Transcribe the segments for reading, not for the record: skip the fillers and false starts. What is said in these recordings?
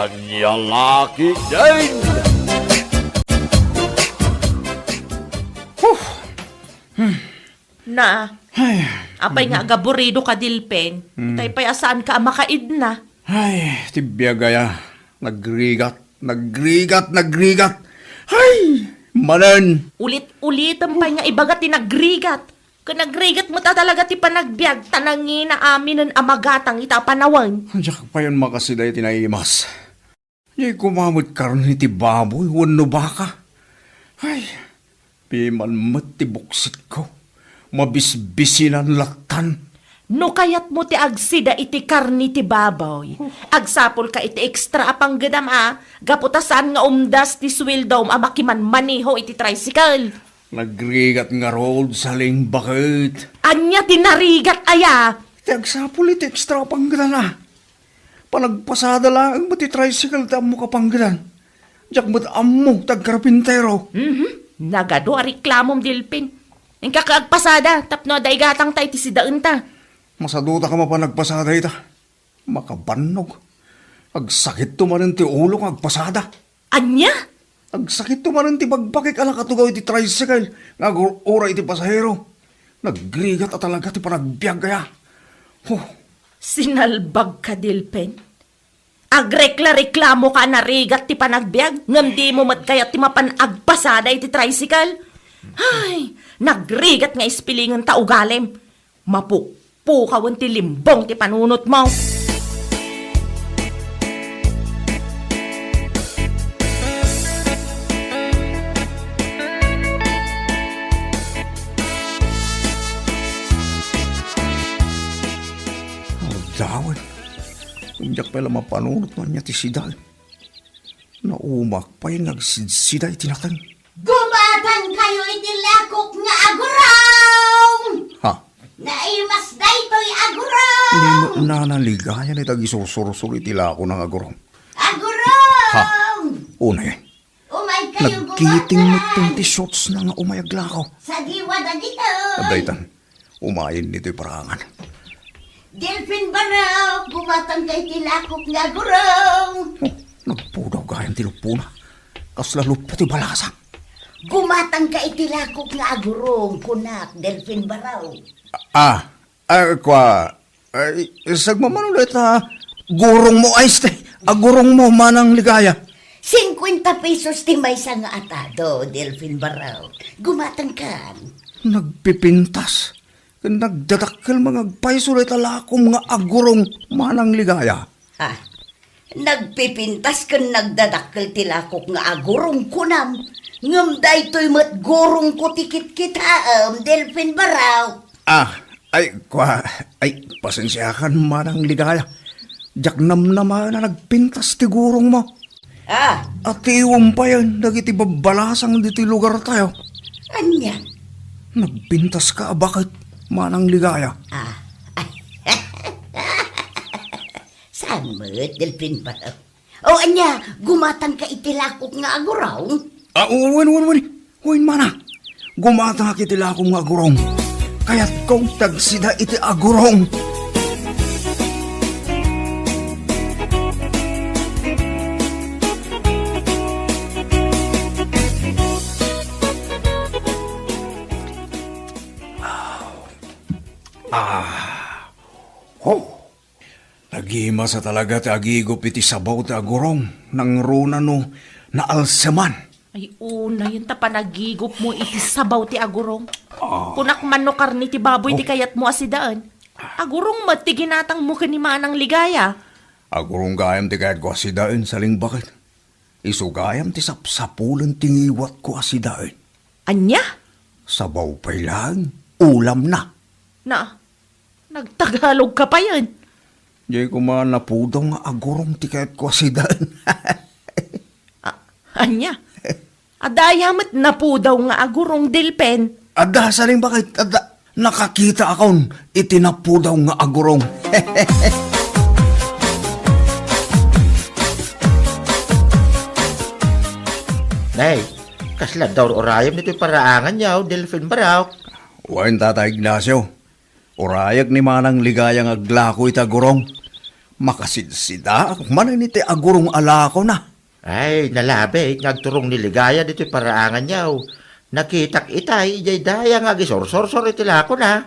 Kanyang laki din! Na, Ay, apay nga gaburido ka dilpen. Tay pay asaan ka makaid na. ay, tibya gaya. Nagrigat. Ay, manan. Ulit-ulit ang pay nga ibagat ti nagrigat. Kung nagrigat mo ta talaga ti panagbiag, tanangin na amin ng amagatang itapanawan. Diyak pa yun makasiday tinaimas. Di kumamot karon ni ti baboy, wano baka. Ay, piman matibuksit ko. Mabisbisinan laktan. No kayat mo ti agsida iti karni ti baboy. Agsapol ka iti extra apang gadam gaputasan nga umdas ti swildom amakiman maniho iti tricycle. Nagrigat nga road sa ling bakit. Anya tinarigat aya. Tagsapul iti extra panggalan na. Panagpasada lang ang mati tricycle ta mo kapanggalan. Diyak mat ammo tagkarpintero. Nagado a reklamom dilpin. Ang kakagpasada, tapno aday gatang tay ti sidaan ta. Masaduta ka mapanagpasada ita. Makabanog. Agsakit tumanin ti ulo ng agpasada. Anya? Agsakit tumanin ti bagbakik ala katugaw iti tricycle. Nga ora iti pasahero. Nagrigat at talaga ti panagbiag kaya. Sinalbag ka, Dilpen. Agrekla-reklamo ka na rigat ti panagbiag. Ngam di mo mat kaya ti mapanagpasada iti tricycle. Ay, nagrigat nga ispilingan ta ugalem. Mapukpukawan ti limbong ti panunot mo. Dawan. Hindi pala mapanunot man niya ti siday. Naumak pa yung nagsidsiday tinatang. Gumatan kayo iti lakok nga agurong! Ha? Naimas da ito'y agurong! Hindi mo nanaligayan ay tagisusuro-suro itila ako ng agurong. Agurong! Ha? Una yan. Umay kayo Nagkiting mo gumatan! itong t-shorts na nga umayagla ko. Sa diwa na dito! Adaytan, umayin nito'y parangan. Delphin Baraw! Gumatan kayo iti lakok nga agurong! Nagpudaw gayang tilupuna. Kaslalo pati balasa. Gumatan ka iti lakok nga agurong, kunak, Delphin Baraw. Sagmamanulit ha. Gurong mo ay stay. Agurong mo manang ligaya. 50 pesos ti may nga atado, Delphin Baraw. Gumatan ka. Nagpipintas. Nagdadakkel mga agpaysulit alakom nga agurong manang ligaya. Ha? Nagpipintas kan nagdadakkel ti lakok nga agurong kunam. Ngam daytoy mat gurong ko tikit kita, Delphin Baraw. Pasensyakan manang ligaya. Diyak namnaman na nagpintas ti gurong mo. At iwang pa yan, nagiti babalasang diti lugar tayo. Anya? Nagpintas ka, bakit manang ligaya? Saan mo, Delphin Baraw? O anya, gumatan ka itilakok nga aguraw? Uwan mana. Gumata ka itila akong agurong. Kaya't kong tagsida iti agurong. Nagima sa talaga ti agigop iti sabaw ti agurong. Nang runa no na alseman. Ay una, yun ta panagigop mo iti sabaw ti agurong. Kunak man no karni ti baboy ti kayat mo asidaan. Agurong mati ginatang mo ni manang ligaya. Agurong gayam ti kayat ko asidaan saling bakit. Isugayam ti sapsapulan tingiwat ko asidaan. Anya? Sabaw pa'y lang, ulam na. Nagtagalog ka pa yan. Di ko man napudaw nga agurong ti kayat ko asidaan. Anya? Adayamat na po daw nga agurong Dilpen. Ada, saling bakit? Ada, nakakita akong itinapu daw nga agurong. Nay, kasla daw orayam nito'y paraangan yaw, Delphin Baraw. Wain Tata Ignacio, orayag ni manang ligayang aglako ita gurong. Makasidsida, manan iti agurong ala ko na. Ay, nalabi, ngagturong niligaya dito paraangan yaw. Nakitak itay, ijay daya nga gisor-sor-sor iti lako na.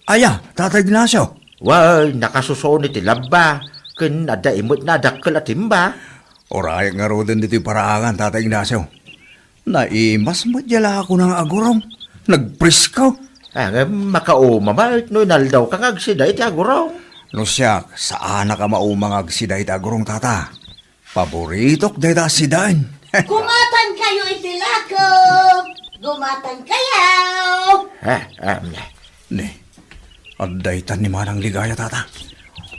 Aya, Tatay Ignacio. Wal, nakasusoon iti labba. Kun ada imot na dakkel at timba. Oray nga ro din dito paraangan, Tatay Ignacio. Naimas madyala ako ng agurong. Nagpriskaw. Ang makauma ba, no naldaw kang agsida iti aguraw. No siya, saan na ka maumang agsida iti agurong tata? Paboritok dahil sidaan. Kumatan kayo itilako! Gumatan kayo! Ne, adaytan ni Manang Ligaya tata.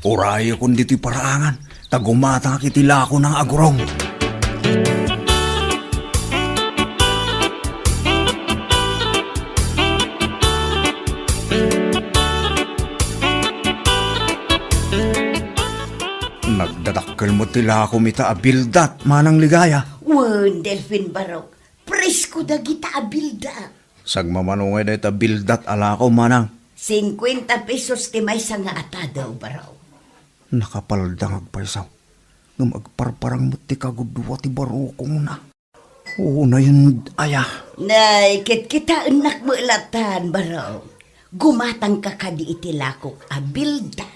Oray akong dito'y paraangan. Tagumata kitila ko ng agurong. Nagdadakkel mo tila ko mita abildat, Manang Ligaya. Wan, Delphin Barok. Presko da kita abilda. Sagmamanungay na ita bildat ala ko, Manang. 50 pesos ti may nga atadaw, Baraw. Nakapaldang agpaisaw. Nga magparparang mo ti kagudwa ti barukong na. Oo na yun, aya. Nay, kita enak mo ilatan, Baraw. Gumatang ka kadi itilakok abilda.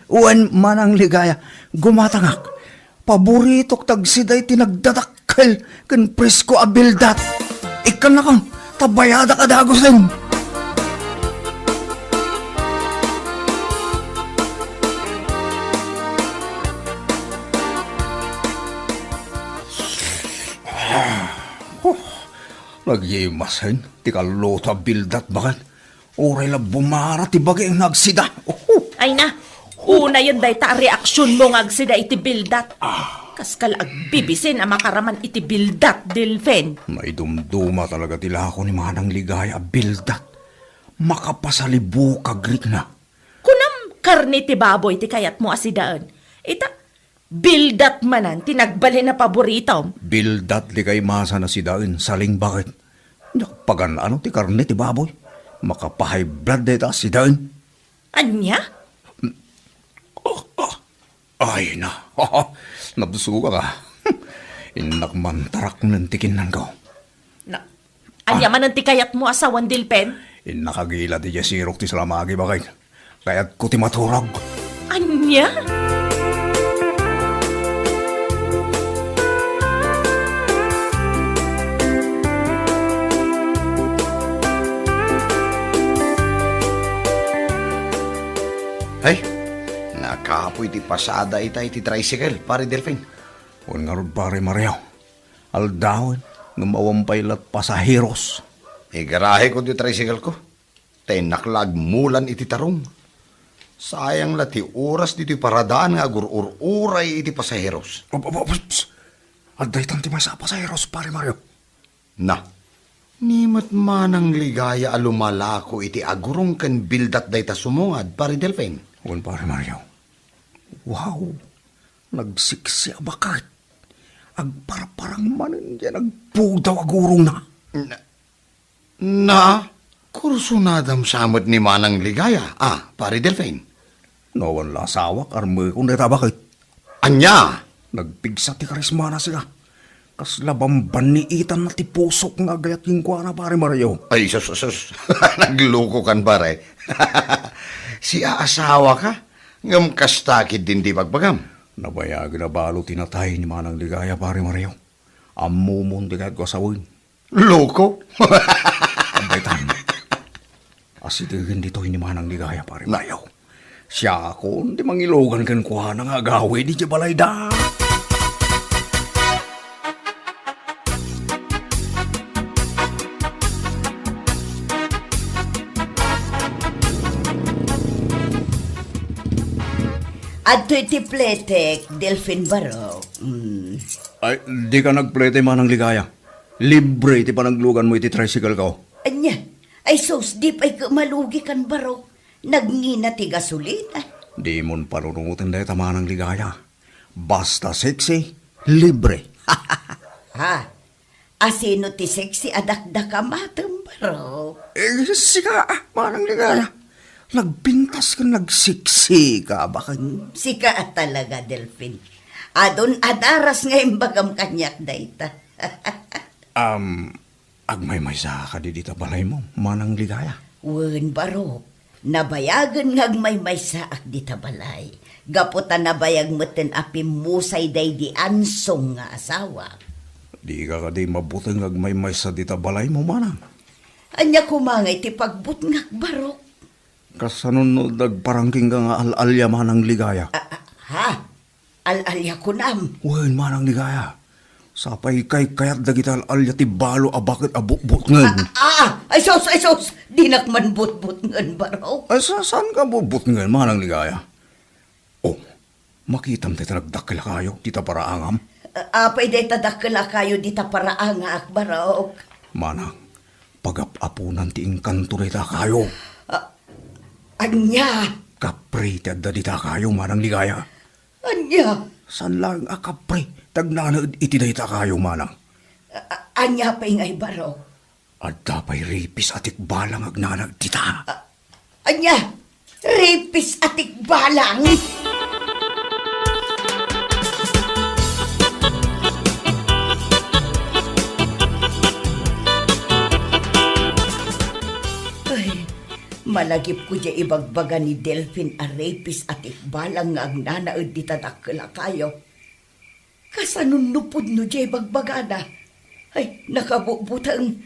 Uwan, Manang Ligaya. Gumatangak. Paboritok tagsiday tinagdadakkel kan presko abildat. Ikan na kang tabayada ka dagosin. Nagyimasin, ti kalota bildat bakan. Oray la bumara ti bagay ang nagsida. Ay na, una yun day ta reaksyon mo ngagsida iti bildat. Kaskal agbibisin ang makaraman iti bildat, Delphin. Naidumduma talaga tila ako ni Manang Ligaya bildat. Makapasalibu kagrik na. Kunam karni ti baboy ti kayat mo asidaan. Ita, bildat manan, tinagbali na paborito. Bildat di kay masa na si Dain, saling bakit. Pagan ano ti karne ti baboy. Makapahay blood deta si Dain. Anya? Ay na, nabsuga ka. Inakmantarak ng tikinan ko. Na, anya man ang ti kayat mo asawan, Delphin? Inakagila ti jasirok ti salamagi bakit. Kaya't ko ti maturog. Anya? Ay, nakapoy ti pasada itay ti tricycle, pare Delphin. Huwag nga rin pare Mariaw. Aldawin, ngumawampay lat pasaheros. Igarahe ko ti tricycle ko. Tay naklag mulan iti tarong. Sayang lati oras dito paradaan nga agur-uray iti pasaheros. Alday tanti may sa pasaheros, pare Mariaw. Na, nimot manang ligaya alumalako iti agurong kan bildat day ta sumungad, pare Delphin. Huwag pare Mariaw. Wow, nagsiksi abakart. Agparparang manin yan, agpudaw agurong na. Na, kurso nadam samot ni manang ligaya, pare Delphin. Nawan la sawak, armoy kung natabakit. Anya! Nagpigsa ti karisma na sila. Kaslabang baniitan na ti pusok nga gayat yung kwa na pare Mariaw. Ay, sus. Nagloko kan pare. Si aasawa ka? Ngam kastakid din di pagbagam. Nabayag na balo tinatay ni Manang Ligaya pare Mariaw. Amumon di kahit ko asawin. Loko? Abay tan. Asitigin dito ni Manang Ligaya pare Mariaw. Siya ako, di mangilogan kan kwa nang agawin di balay da. Adto iti pletek, Delphin Barok. Ay, di ka nagplete Manang Ligaya. Libre ti panaglugan mo iti tricycle ko. Anya, ay sos, di pa'y malugi kan Barok. Nagngina ti gasolina. Di mon panunungutin dahil Manang Ligaya. Basta sexy, libre. Ha? Asino ti sexy adakdaka matem Barok. Sika, Manang Ligaya. Nagpintas ka, nagsiksi ka, baka... Sika talaga, Delphin. Adon adaras ngayon bagam kanyak dayta. Agmay-may sa ka di dita balay mo, manang ligaya. Wen baro, nabayagan ngagmay-may saak di tabalay. Gaputan nabayag meten api musay day di ansong nga asawa. Di ka di mabutang agmay-may sa dita balay mo, manang. Anya kumangay ti pagbut ngak baro. Kasanunod nagparangking ka nga al-alya manang ligaya. Ha? Al-alya ko nam. Wen, manang ligaya. Sapay kay kayat dagita al-alya ti balo abakit abukbuk ngen. Ay sos, di nakman but-but ngan baro. Ay, saan ka bubut ngen, manang ligaya? Oh, makitam tayo nagdakila kayo, tita paraangam. Apay day tadakala kayo di ta paraang ak baro. Manang, pag-apunan ti inkanto dita kayo. Anya? Kapri ti adda dita kayo, manang ligaya. Anya? San lang kapri, tagnanad iti dita kayo, manang. Anya pa ingay baro. Adda pa'y ripis atik balang agnanag tita. Anya? Ripis atik balang? Ay, malagip ko dya ibagbaga ni Delphin a ripis atik balang nga ang nanaod di tadakala kayo. Kasanunupod no dya ibagbaga na. Ay, nakabubutang.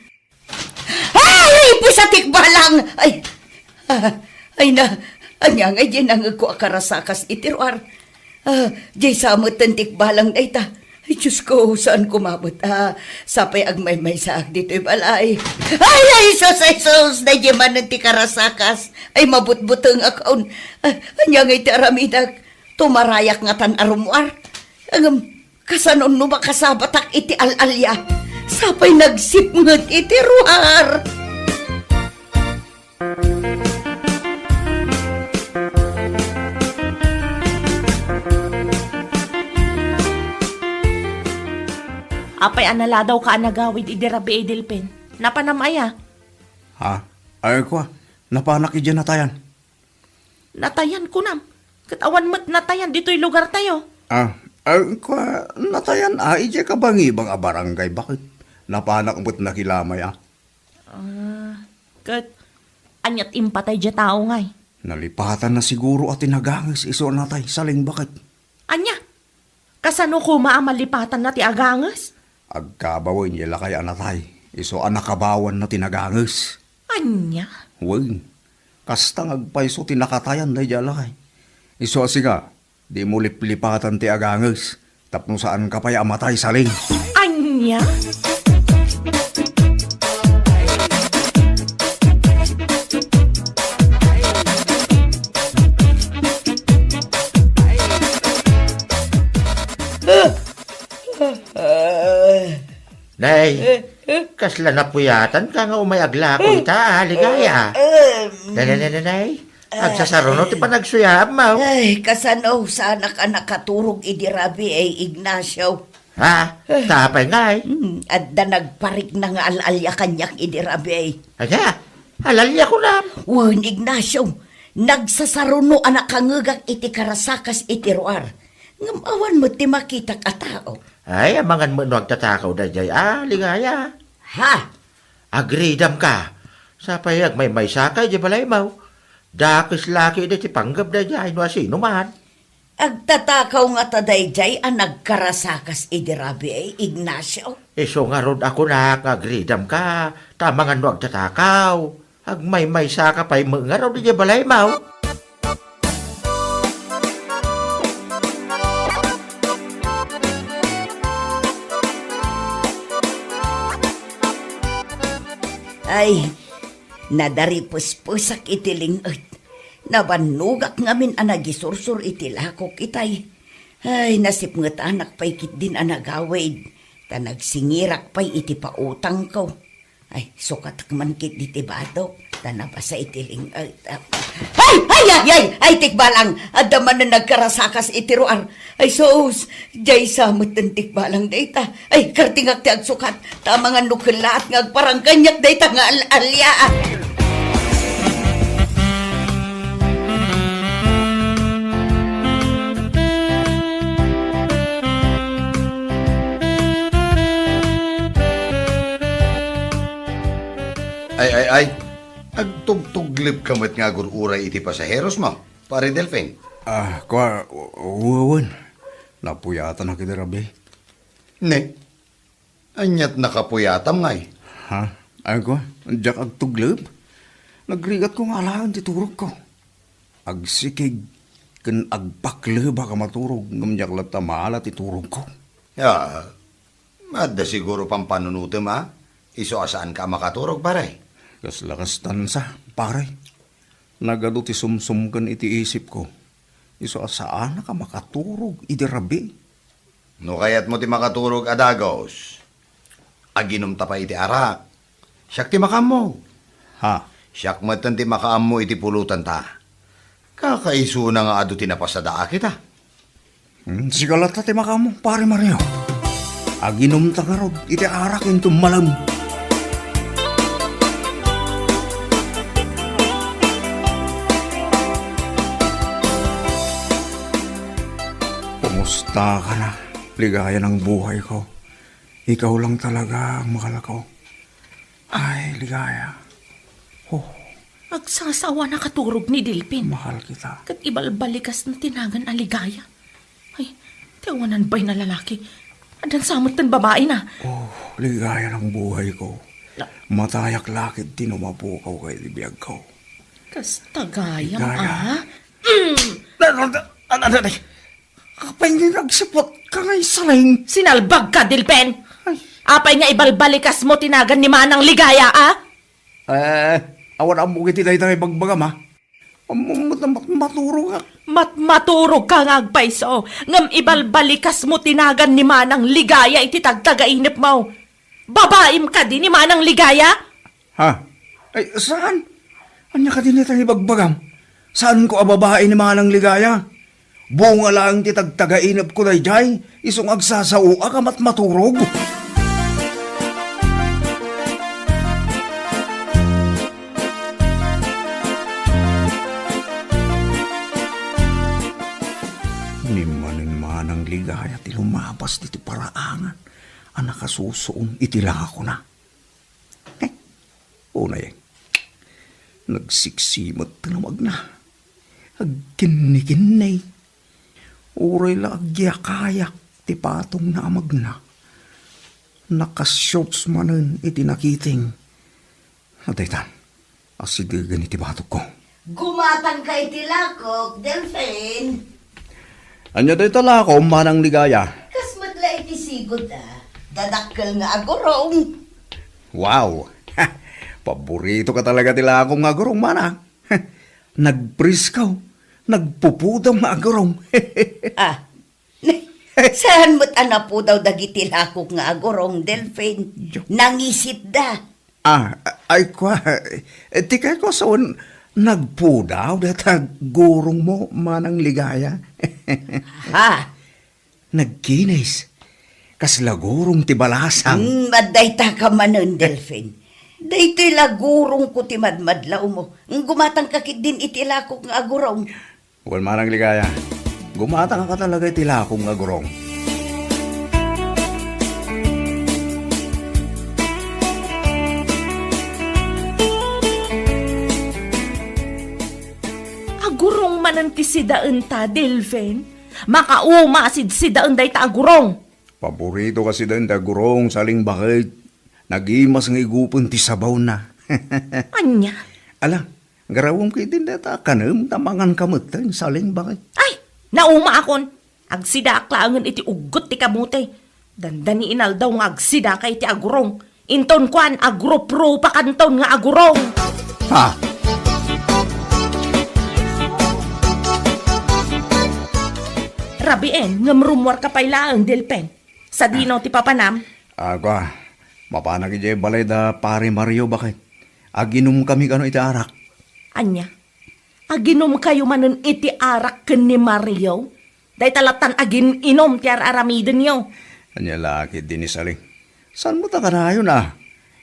Ay, pusatik balang! Ay na, anya nga dyan ang ako akarasakas itiruar. Dyan samot tantik balang na ita. Ay, Diyos ko, saan kumabot? Sapay agmay-may saak dito'y balay. Ay, sus, na dyan man nanti karasakas. Ay, mabut-butang akaon. Anya nga iti aramidak, tumarayak nga tan arumuar. Kasanon no makasabatak iti al-alya. Sapay nagsipngat iti ruar. Apay anala daw ka anagawid idirabi Delphin. Napanamaya. Ha? Ay ko, napanak idyan natayan. Natayan ko nam. Katawan mo't natayan dito'y lugar tayo. Ay ko, natayan idyan ka bangi bang barangay, bakit? Napanak mo't nakilamay Kat, anyat impatay dya tao ngay. Nalipatan na siguro at tinagangis iso natay, saling bakit? Anya, kasano ko maamalipatan na ti agangas? Agkabawin yala kaya natay, iso anakabawan na tinagangis. Anya? Wen, kastang agpaiso tinakatayan na yala kay. Iso asiga, di mo liplipatan ti agangis, tapno saan ka pa'y amatay saling. Anya? Nay, kasla na puyatan ka nga umayagla ko ita, ligaya. Nay, agsasaruno ti panagsuyab mo. Ay, kasano sana ka nakaturog idirabi ay Ignacio. Ha? Tapay nga eh. At da nagparik na nga al-alya kanyak idirabi ay. Anya, halalya ko na. Wen, Ignacio, nagsasaruno anak kangagak iti karasakas iti ruar. Ngamawan mo ti makita ka tao. Ay, amangan mo nuwag tatakaw da jay, ligaya. Ha? Agreedam ka. Sa payag may sakay di balay mo. Dakis laki di ti panggap da jay, no sino man. Agtatakaw nga taday jay ang nagkarasakas idirabi ay Ignacio. Iso nga rod ako na, agreedam ka. Tamangan nuwag tatakaw. Ag may saka pa'y mga rod di balay mo. Ay, nadaripus-pusak itiling at nabanugak ngamin anagisursur itilakok itay. Ay, nasip ngat anak pa'y kit din anagawid. Ta nagsingirak pa'y iti pautang ko. Ay, sukat man kit ditibado. Ta nabasa itiling at... Ay, tikbalang! Adaman na nagkarasakas itiruar. Ay, soos, jay samot ng tikbalang data. Ay, kartingak ti agsukat. Tamangan nukulat ngag parang kanyak data nga al-alya. ay, agtugtuglip kamot nga agururay iti pasaheros mo, pare Delphin. Uwan. Napuyatan na kita, Rabi. Ne, anyat nakapuyatam ngay. Ha? Ay ko, andiyak agtuglib. Nagrigat ko nga alaan ti turog ko. Agsikig, kan agpakle baka maturog, ngamjak lata maala ti turog ko. Ya, madda siguro pang panunutim ha. Iso asaan ka makaturog pare. Lakas tansa, pare. Nagado ti sumsum kan iti isip ko. Iso asaan na ka makaturog, iti Rabi. No kayat mo ti makaturog adagos. Aginom ta pa iti arak. Siyak ti makam mo. Ha? Siyak matan ti makaam mo iti pulutan ta. Kakaiso na nga ado tinapasada kita. Sigalata ti makamo, pare Mario. Aginom ta nga rod, iti arak into malam. Kumusta ka na? Ligaya ng buhay ko. Ikaw lang talaga ang mahal ko. Ay, ligaya. Oh, Agsasawa na katurog ni Delphin. mahal kita. Kat ibalbalikas na tinagan aligaya. Ay, tiyawanan ba'y na lalaki? Adan samot ng babae na. Oh, ligaya ng buhay ko. Matayak lakid tinumapukaw kay libiyag ko. Kas tagayam Ligaya. ah. Kapay nga nagsipot ka ngay saling. Sinalbag ka, Delphin! Apay nga ibalbalikas mo tinagan ni Manang Ligaya, ah? Awan ang bukit itay tayo bagbagam ha. Maturo ka. Maturog ka nga agpaiso. Ngam ibalbalikas mo tinagan ni Manang Ligaya iti tagtagainip mo. Babaim ka din ni Manang Ligaya? Ha? Ay, saan? Anya ka din itay bagbagam? Saan ko ababae ni Manang Ligaya? Bunga lang ti tagtagainip ko na jay. Isong agsasao ka maturog. Nimanin Manang Ligaya ti lumabas diti paraangan. Ang nakasusoon itila ko na. Una yan. Nagsiksimot tinamag na. Agkinnikinnay. Uray la agyakayak ti patong na amag na. Nakasyorts manen iti nakiting. Nataytan, asigagan iti batok ko. Gumatang ka iti lakok, Delphin. Anya day tala ko, Manang Ligaya. Kas madla iti sigod dadakkel nga agurong. Wow! Paborito ka talaga tila akong agurong, Mana. Nagpriskaw. Nagpupudam nga agurong. Saan mo't anapo daw dagiti lakok nga agurong, Delphin? Nangisit da. Ay kwa. Ti kay ko saan nagpudaw data gurong mo, Manang Ligaya. Nagkinis. Kasla gurong ti balasang. Madayta ka manon, Delphin. Dayto'y lagurong ko ti madmadlaw mo. Gumatang kakit din iti lakok nga agurong. Well, Manang Ligaya, gumatang ka talaga itila akong agurong. Agurong mananti si daan ta, Delphin. Makaumasid si daan day ta agurong. Paborito kasi din agurong saling bakit. Nagimas ng igupon ti sabaw na. Anya? Alam, garawang kayo din data kanam tamangan kamutan saling bakit. Ay, nauma akon. Agsida aklangan iti ugot ti kamote. Dandani inal daw nga agsida kay ti agurong. Inton kwan agro-pro pa kanton nga agurong. Ha? Rabien, ngamrumwar ka pailaan, Delphin. Sa dinaw ti papanam. Agwa, mapanag ije balay da pare Mario bakit? Aginom kami kano iti arak. Anya, aginom kayo manon iti arak ken ni Mario? Day talatan agin inom ti aramiden niyo. Anya laki din ni saling. San mo ta kanayon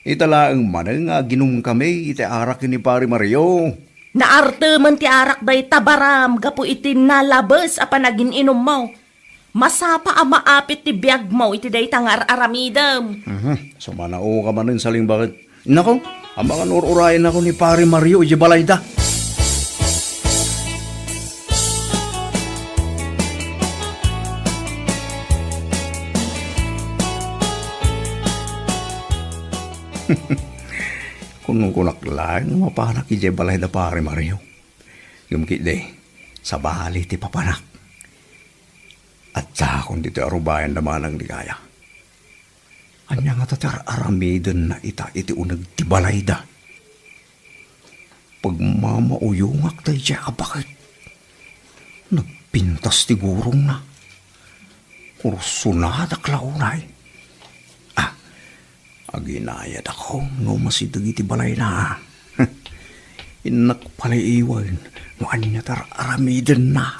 Italaang manang aginom kami iti arak ni pare Mario. Naarte man ti arak day tabaram gapu iti nalabes apan agin inom mo. Masapa a maapit ti biag mo iti day tangar aramidem. So manao ka manin saling bakit? Nako, Ang mga nururayan ako ni Pare Mario iti balayda. Kunong kunaklaan mapanak iti balayda Pare Mario. Gumkit de, sa bali ti papanak. At sakon dito arubayan naman ang ligaya. Anya nga tatar aramiden na ita iti unag ti balayda. Pagmamauyungak tayo siya bakit? Nagpintas ti gurong na. Kursunada klaunay. Aginayad ako no masidag iti balay na. Inak palaiwan no anya tar aramiden na.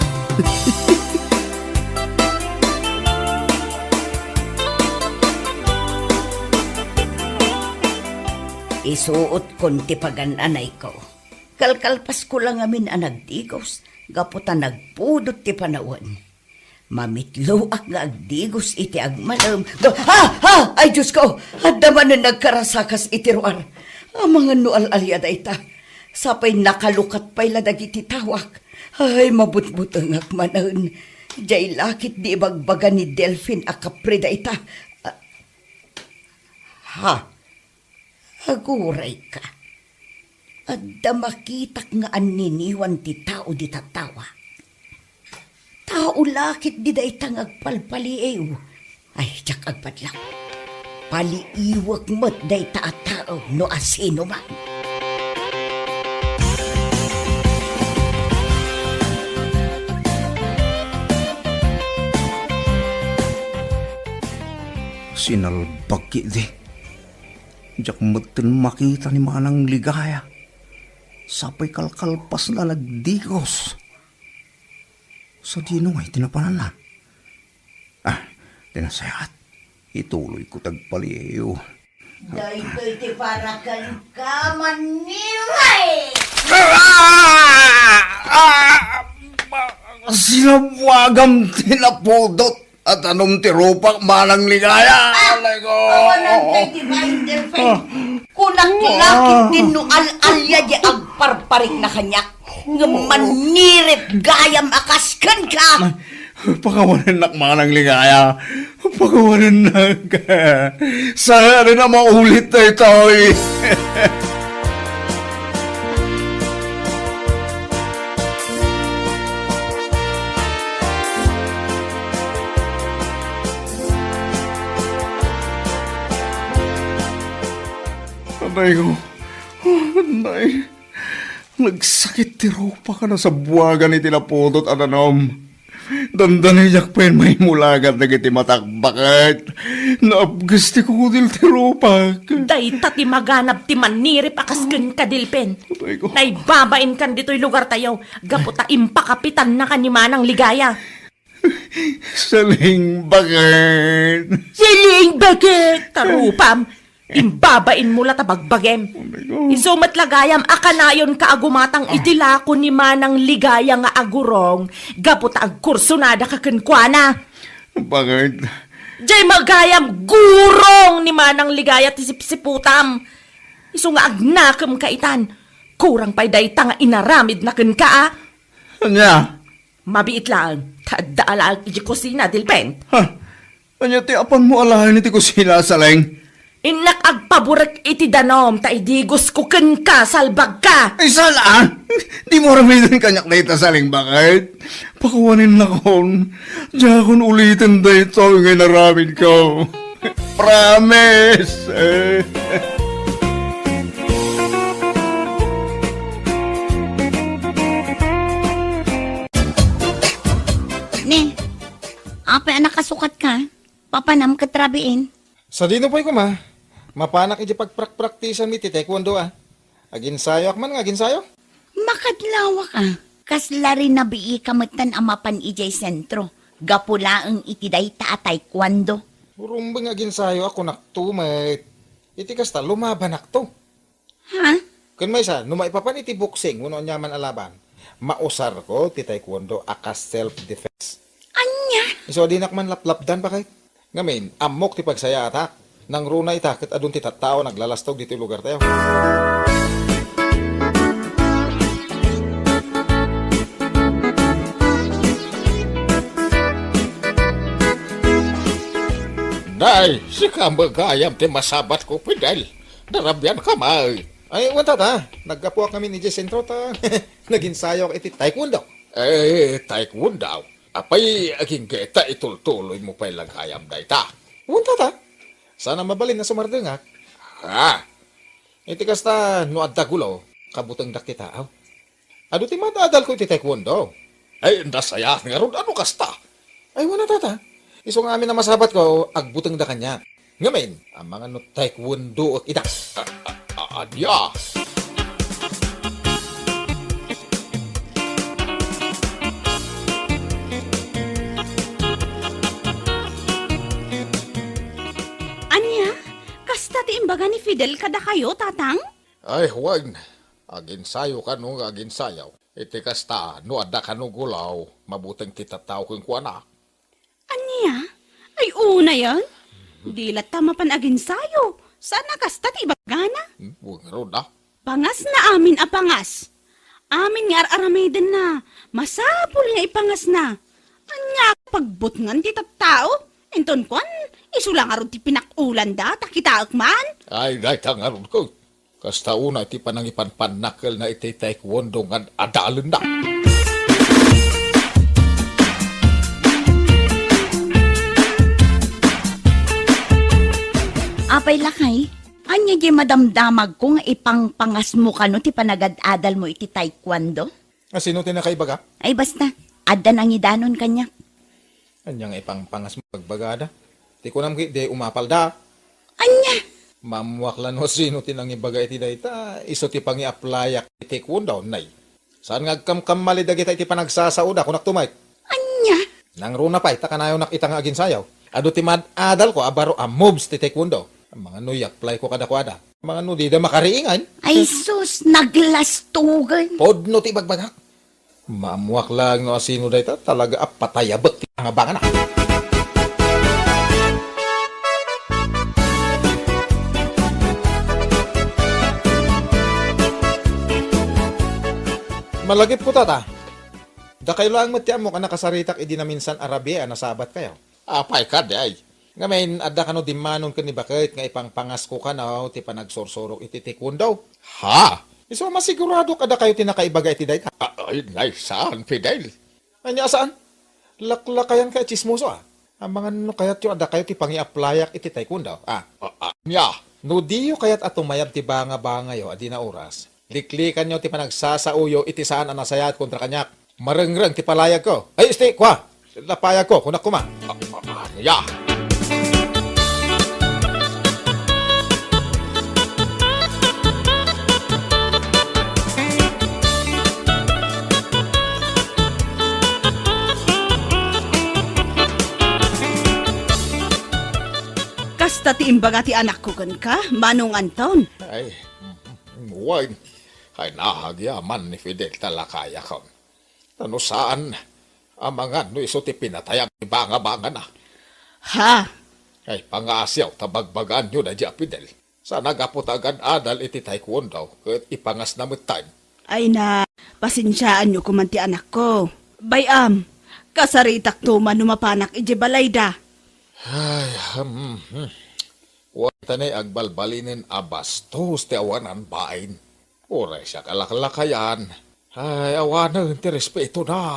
Isuot kon ti pagananay ko. Kalkalpas ko lang amin ang nagdigos. Gaputa nagpudot ti panawan. Mamitloak nga agdigos iti agmalam. Ay Diyos ko! Adaman na nagkarasakas iti ruar. Ang mga nual-alyada ita. Sapay nakalukat pa'y ladag iti tawak. Ay mabutbutang akmanan. Diyay lakit di ibagbaga ni Delphine akaprida ita. Aguray ka. Adda makitak nga aniniwan ti tao di tatawa. Tao lakit di da itang agpalpaliew. Ay, tsak agpadlaw. Paliiwag mo't da ita-tao no asino man. Sinalbag di. Diyak matin makita ni manang ligaya. Sapay kalkalpas na nagdigos. So di nung ay tinapanan na. Tinasayat. Ituloy ko tagpaliyo. Dahil ti para kan kamaniray! Sinabwagam tinapudot at anong tirupak manang ligaya. Awanan kay ti Binderfeld. Kunak lakit din no al-alya di agparparik na kanyak. Nga manirip gayam akaskan ka. Pakawanan nak manang ligaya. Pakawanan nak. Sana rin na maulit na ito eh. Anay ko. Anay. Nagsakit ti rupa ka na sa buwagan ni tinapudot at anom. Dandanay pa yun may mulagat na kiti matakbakat. Naabgas ti kudil ti rupa. Day tati maganap ti manirip akasken kadilpen. Anay ko. Naibabain kan dito'y lugar tayo. Gaputa impakapitan na kanimanang ligaya. Saling bagat. Siling bagit! Tarupam! Imbabain mo la tabagbagem. Isumat lagayam akanayon kaagumatang itilako ni manang ligaya nga agurong. Gaputa agkursunada kakenkwana. Bakit? Jay magayam gurong ni manang ligaya tisip-siputam. Isu nga agnakam kaitan. Kurang pa'y dayta nga inaramid na ken ka. Anya? Mabiit lang. Tadaala ang iji kusina, Dilpen. Anya ti apan mo alahan iti kusina saleng? Inak agpaburak iti danom, ta idigos ko ken ka, salbag ka. Ay sala! Di mo ramidan kanyak na ita saling bakit? Pakawanin na kon. Diya kon ulitin da ito ngay naramid ko. Promise! Ne, apa anak kasukat ka? Papanam ka trabiin. Sa dino po ko ma. Mapanak iti pagprak-praktisan mi ti taekwondo Aginsayo akman nga aginsayo. Makadlawa ka. Kasla rin nabii kamutan amapan ijay sentro. Gapulaang iti day taekwondo. Urumbang aginsayo ako naktumay. Iti kasta lumaban akto. Ha? Kun may sa, numaipapan iti boxing, uno nyaman alaban. Mausar ko ti taekwondo akas self-defense. Anya? So di nakman laplapdan pa kay. Ngamin, amok ti pagsaya atak. Nang runa ita, kat adun ti tattao naglalastog dito yung lugar tayo. Nay, si kamagayam ti masabat ko, Fidel. Darabyan ka, may. Ay, wanta ta. Nagkapuak kami ni Jay Sentro ta. Naginsayo ka iti taekwondo. Taekwondo. Apay, aging geta itultuloy mo pa ilang hayam day ta. Wanta ta. Sana mabalin na sumardengak. Ha? Iti kasta no adda gulo, kabutang dakita aw. Adu ti madadal ko iti taekwondo. Ay, nasaya nga ron, ano kasta? Ay wala tata. Iso nga amin na masabat ko, agbutang da kanya. Ngamin, ang mga no taekwondo at ita. Adya. Anya, kasta ti imbaga ni Fidel kada kayo, tatang? Ay, huwag. Aginsayo ka nung aginsayaw. Iti kasta, no adda ka nung gulaw, mabuting titataw kong kuwana. Anya? Ay, una yan. Di lata mapanagin sayo. Sana kasta ti ibagana. Huwag ron na. Pangas na amin a pangas. Amin nga aramiden na. Masapul nga ipangas na. Anya pagbutngan ti tattao. Enton kwan, isulang aron ti pinakulan da, takitaak man. Ay, dahil nga ron ko. Kasta una iti panangipanpanakal na iti taekwondo nga adalon na. Apay lakay, anya di madamdamag ko nga ipangpangas mo ka no ti panagad-adal mo iti taekwondo? Sino ti nakaibaga? Ay basta, adda nang idanon kanya. Anyang ipangpangas mo pagbagada. Ti ko nam di umapal da. Anya? Mamuaklan ho sino ti nang ibaga iti dayta. Iso ti pangi-applyak iti taekwondo, nay. Saan nga kamkamali dagita iti panagsasauda kunak tumay? Anya? Nang runa pa, ita kanayo nakita nga agin sayaw. Ado ti mad-adal ko, abaro moves ti taekwondo. Ang mga no yak-play ko kada-kwada. Ang mga no di da makariingan. Ay sus, naglastugan. Podno ti bagbagak. Mamuak lang no sino dayta talaga patayabak ti pangabangan na. Malagip ko tata. Da kayo lang matiyan mo ka nakasaritak idi na minsan Arabia nasabat kayo. Apay ka, day. Ngayon, adda ka no dimanon ka ni bakit nga ipangpangas ko ka na ti panagsorsorok iti taekwondo. Ha? Iso masigurado kada kayo tinakaibaga iti dayta. Ay, nay, saan, Fidel? Anya saan? Laklakayan kaya chismoso ah. Ang mga no kayat yung adda kayo ti pangi-applyak iti taekwondo. Nya. No diyo kayat atumayab ti banga-banga yo adi na oras. Liklikan nyo ti panagsasauyo iti saan ang nasayat kontra kanyak. Marengreng ti palayag ko. Ay, isti, kwa! Napayag ko, kunak kuma. Nya. Kasta ti imbaga ti anak ko kan ka, Manong Anton. Ay, huwag. Ay, nahagyaman ni Fidel talakaya ka. Ano saan? Ang mga no iso ti pinatayang banga-banga na. Ha? Ay, pangasyaw, tabagbagaan nyo na dya, Fidel. Sa nagaputagan adal iti taekwondo, kat ipangas na time. Ay na, pasensyaan nyo kuman ti anak ko. Bayam, kasaritak to man numapanak ije balayda. Ay, Huwag tanay agbalbalinin abastos ti awanan bain. Oray siya kalakalakayan. Ay, awanan ti respeto na.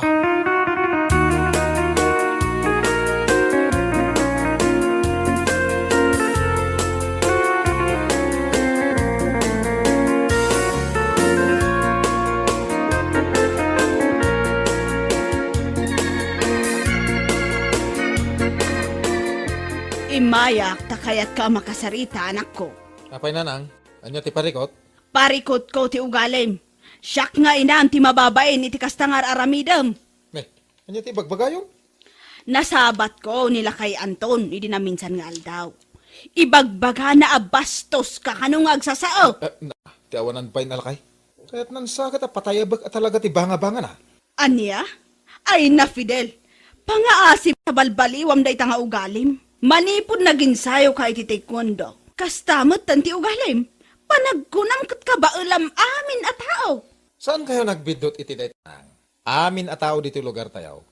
Imayak, takayat ka makasarita, anak ko. Apay nanang, anya ti parikot? Parikot ko ti ugalim. Siyak nga inaan ti mababain iti kastangar aramidam. Anya ti bagbagayon? Nasabat ko nila kay Anton, hindi na minsan nga aldaw. Ibagbaga na abastos ka kanong agsasao. Ti awanan pa inalakay. Kaya't nansakit patayabag at talaga ti banga-banga na. Anya? Ay na Fidel. Pangaasip sa balbaliwam day nga ugalim. Manipod naging sayo ka iti taekwondo. Kastamot tanti ugalim. Panagkunam kat ka ba ulam amin at tao? Saan kayo nagbidot iti daytang? Amin at tao dito lugar tayo.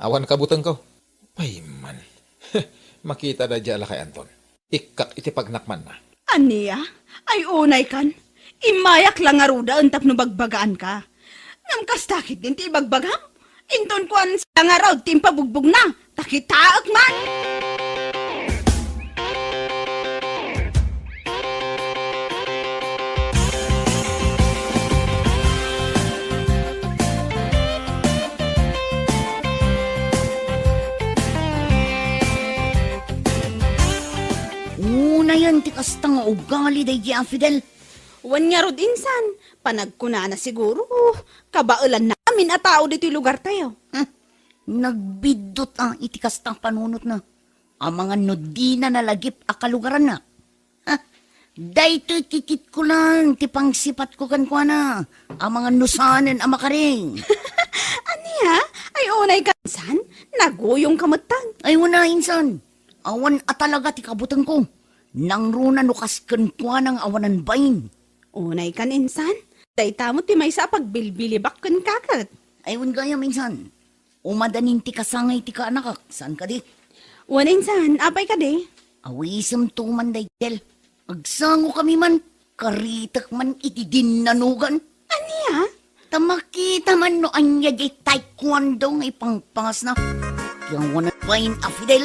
Awan kabutang ko. Payman. Makita da dyan kay Anton. Ikak iti pagnakman na. Aniya? Ay unay kan. Imayak lang aruda ang tapno bagbagaan ka. Ngam kastakit din ti bagbagam. Inton ko ang sa nga raw timpabugbog na. Takitaak man. Una yan, ti kastang ugali day di Fidel. Wan nga rod insan. Panagkuna na siguro. Kabaulan namin at tao dito lugar tayo. Nagbidot iti kastang panunot na. Ang mga nudina na lagip akalugaran na. Dahito kikit ko lang, ti pangsipat ko kan kwa na. Ang mga nusanen ang makaring. Aniya? Ay unay ka insan. Naguyong kamutan. Ay wala insan. Awan at talaga ti kabutang ko. Nang runa nukasken kwa ng awanan bayin. Unay kan insan. Dayta mo ti may sa pagbilbilibak kan kakat. Ay wan gaya minsan. Umadaning ti kasangay ti kaanakak. Saan ka di? Wan insan, apay ka di? Awisem tuman day del. Agsango kami man. Karitak man iti dinanugan. Aniya? Tamakita man no anya di taekwondo nga ipangpangas na. Yang wana bayin Fidel.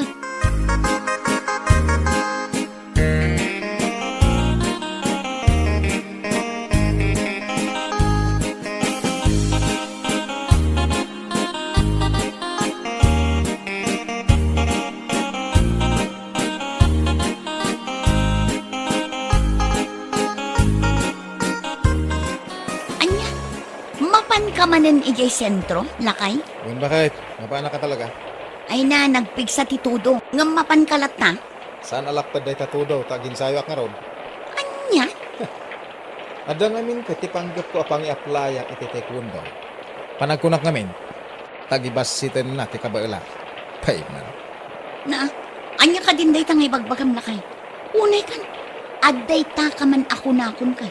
Kamanin ijay sentro, lakay? Yun bakit? Mapana ka talaga? Ay na, nagpigsa ti Tudo. Ngam mapan kalat na. Saan alaktad day tatudo? Tagin sayo ak nga ron. Anya? Adang amin ka, tipanggap ko apang i-apply ang iti taekwondo. Panagkunak ngamin, tagibas sitin na, ti kabaila. Payman. Na, anya ka din day tang ibagbagam lakay. Unay kan, adday ta ka man ako nakon ka.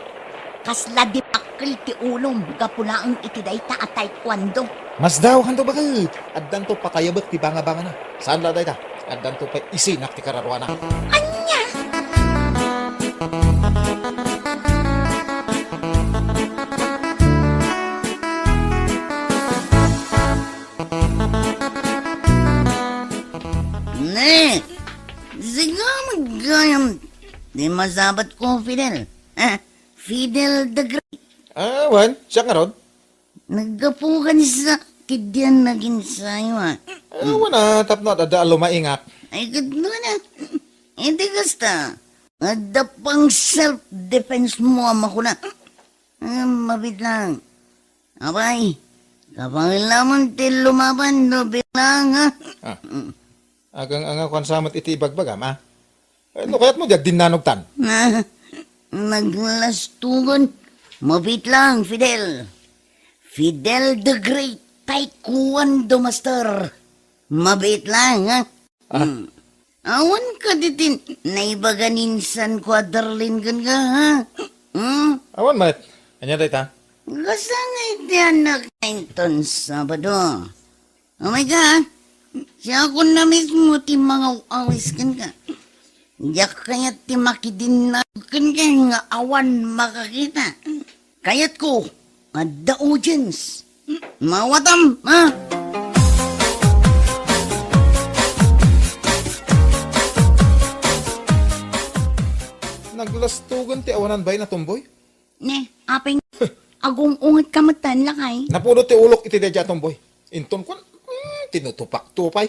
Kasla di pakil ti ulom, gapula ang itidayta at taekwondo. Mas daw kanto bakit? Addan to pakayabak ti banga-banga na. Saan la day ta? Addan to pa isinak ti kararuana. Anya? Ne, siga magayam. Di masabat ko, Fidel. Fidel the Great. Wan? Siya nga ron? Naggapukan sa kidyan naging sayo Wana, tapno, ada lumaingak. Ay, ganda na. Hindi kasta. Ada pang self-defense mo ama ko na. Mabit lang. Abay, kapag lamang ti lumaban, no bilang ha. Agang kwan samat iti ibagbagam, ha? Ano kaya't mo diyan dinanogtan? Naglastugon. Mabit lang, Fidel. Fidel the Great, Taekwondo Master. Mabit lang, ha? Awan ka ditin, naibaganinsan kwadarlin gan ka, ha? Awan, mat. Anya day ta? Kasangay ti anak Clinton Sabado. Oh my God, siya ako na mismo ti mga awis kan ka. Diyak kaya ti makidin na kan ka nga awan makakita. Kayat ko, nga the audience. Mawatam, ha? Naglastugan ti awanan bay na tumboy? Ne, apeng agong ungat kamatan lakay. Napulot ti ulok iti dadya tumboy. Inton kwan, tinutupak-tupay.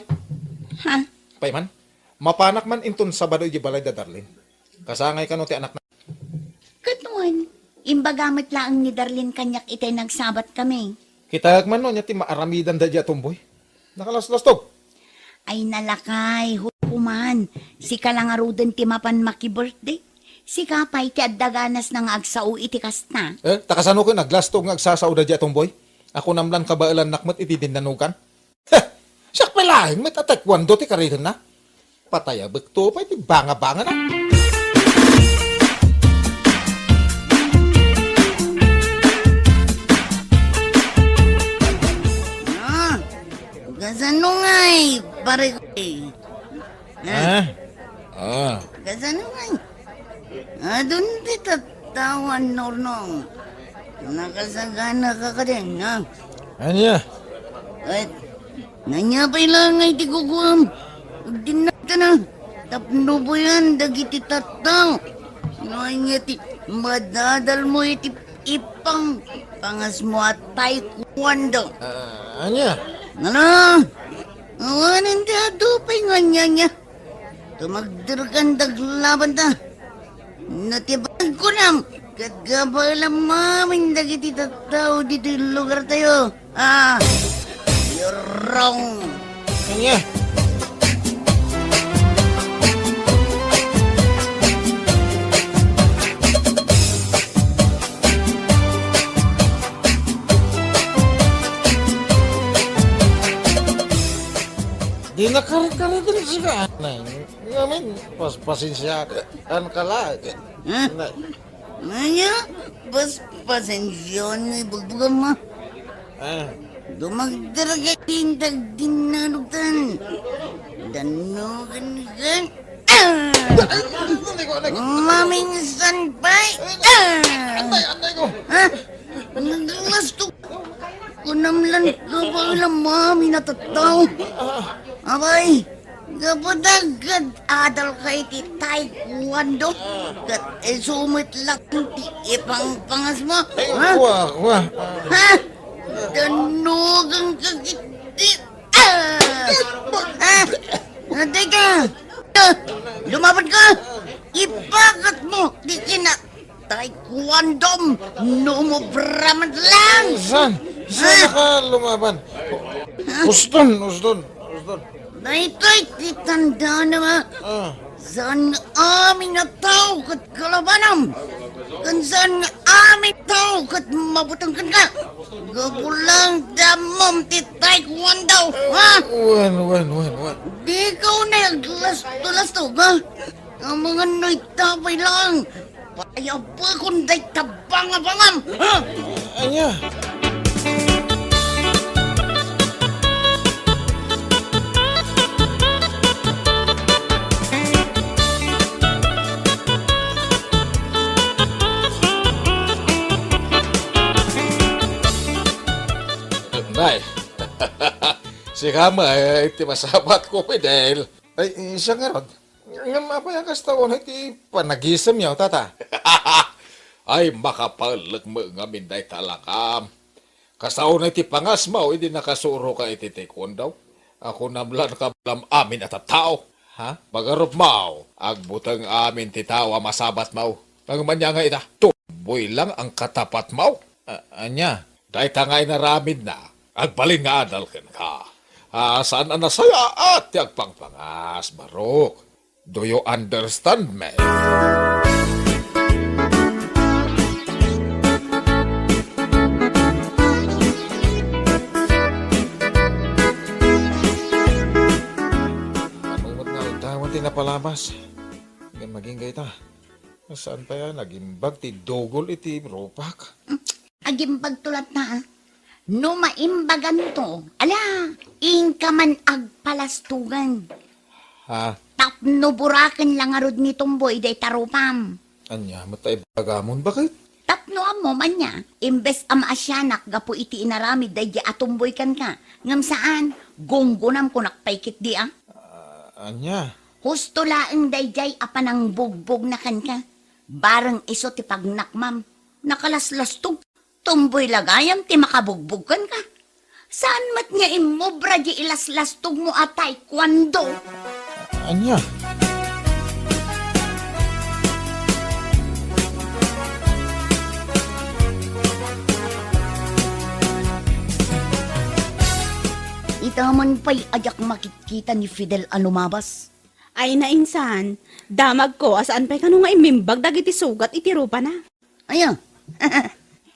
Ha? Payman, mapanak man inton Sabado iti balay da Darlin. Kasangay ka no ti anak na. Katuan, imbagamit lang ni Darlene kanyak itay nagsabat kami. Kitag man no, niya ti maaramidan dadya tumboy. Nakalas-lastog. Ay nalakay, hukuman. Si kalangarudan ti mapan maki-birthday. Si kapay ti addaganas ng agsao iti kasta. Takasano ko naglastog ng agsasaw dadya tumboy? Ako namlan kabailan nakmat iti dinanugan. Siyak palahin, may tatekwando ti karitin na. patayabag to pa iti banga-banga na. Kasano nga pare ko Kasano nga doon di tatawan, Nornong. Nakasagana ka ka din, ha? Anya? At, nanya pa ilang ay tikukuam. Dinata na. Tapno po yan, dagiti tataw. Nanya ti, madadal mo iti ipang pangas mo at taekwondo. Anya? Ano? Awanin ti adupay nga niya. Tumagdirgan daglaban ta. Natibag ko na. Kagabalam mamin dagiti tataw dito yung lugar tayo. You're wrong. Anya? Di nakarit-karit rin siya. Ngamin, pasensyahan ka lang. Nanya, pasensyon ni bugbugam mo. Dumagdaraga tindag dinalugtan. Danugan gan. Maming sanpay. Anday ko. Naglasto. Kunamlan ka ba ilang mami natataw? Abay, kapatagad adal kay ti taekwondo. Kat sumit lang ti ipang pangas mo. Wah. Ha? Danugang kagiti. Teka. Lumapad ka. Ipakat mo. Di kina taekwondo. Numubraman lang. Saan ka lumaban? Uston. Na ito'y titanda naman. Saan amin na tao kat kalabanam? Kan saan amin tao kat mabutang ka? Gabulang damom ti taekwondo, ha? Wan. Di ka na lasto-lasto, ha? Ang mga noy tapay lang. Paya pa kung day tabang-abangam, ha? Anya? Nay, si Kama, iti masabat ko, Fidel. Ay, siya nga ron. Nga mapayang kastawan, iti panagisam niya, tata. Ay, makapalag mo nga minday talakam. Kasaon iti pangas mo, iti nakasuro ka iti taekwondo. Ako namlan ka lam amin at tao. Ha? Magarop mo, agbutang amin ti tawa masabat mo. Ang manya nga ita, tumboy lang ang katapat mo. Anya, dahil tangay na ramid na. Agbalin nga adalkin ka. Saan ang nasaya at agpangpangas, Barok? Do you understand me? Anumot nga utawan tinapalabas. Maging gayta. Saan pa yan? Nagimbag ti dogol iti ropak. Agimbag tulat na, no maimbagan to, ala, ingka man agpalastugan. Ha? Tapno burakan lang arod ni Tumboy day tarupam. Anya, matay bagamon, bakit? Tapno mo man niya, imbes am asyanak gapo iti inaramid day di atumboy kan ka. Ngam saan, gonggonam ko nakpaikit di ah. Anya? Husto laeng day jay apanang bugbog na kan ka. Barang iso ti pagnakmam, nakalaslastog. Tumboy lagayam ti makabugbog kan ka. Saan mat niya imobra di ilaslastog mo at taekwondo? Anya? Itaman pa'y ajak makikita ni Fidel alumabas. Ay nainsan, damag ko asaan pa'y kano nga imimbag dagiti sugat iti rupa na. Ayan,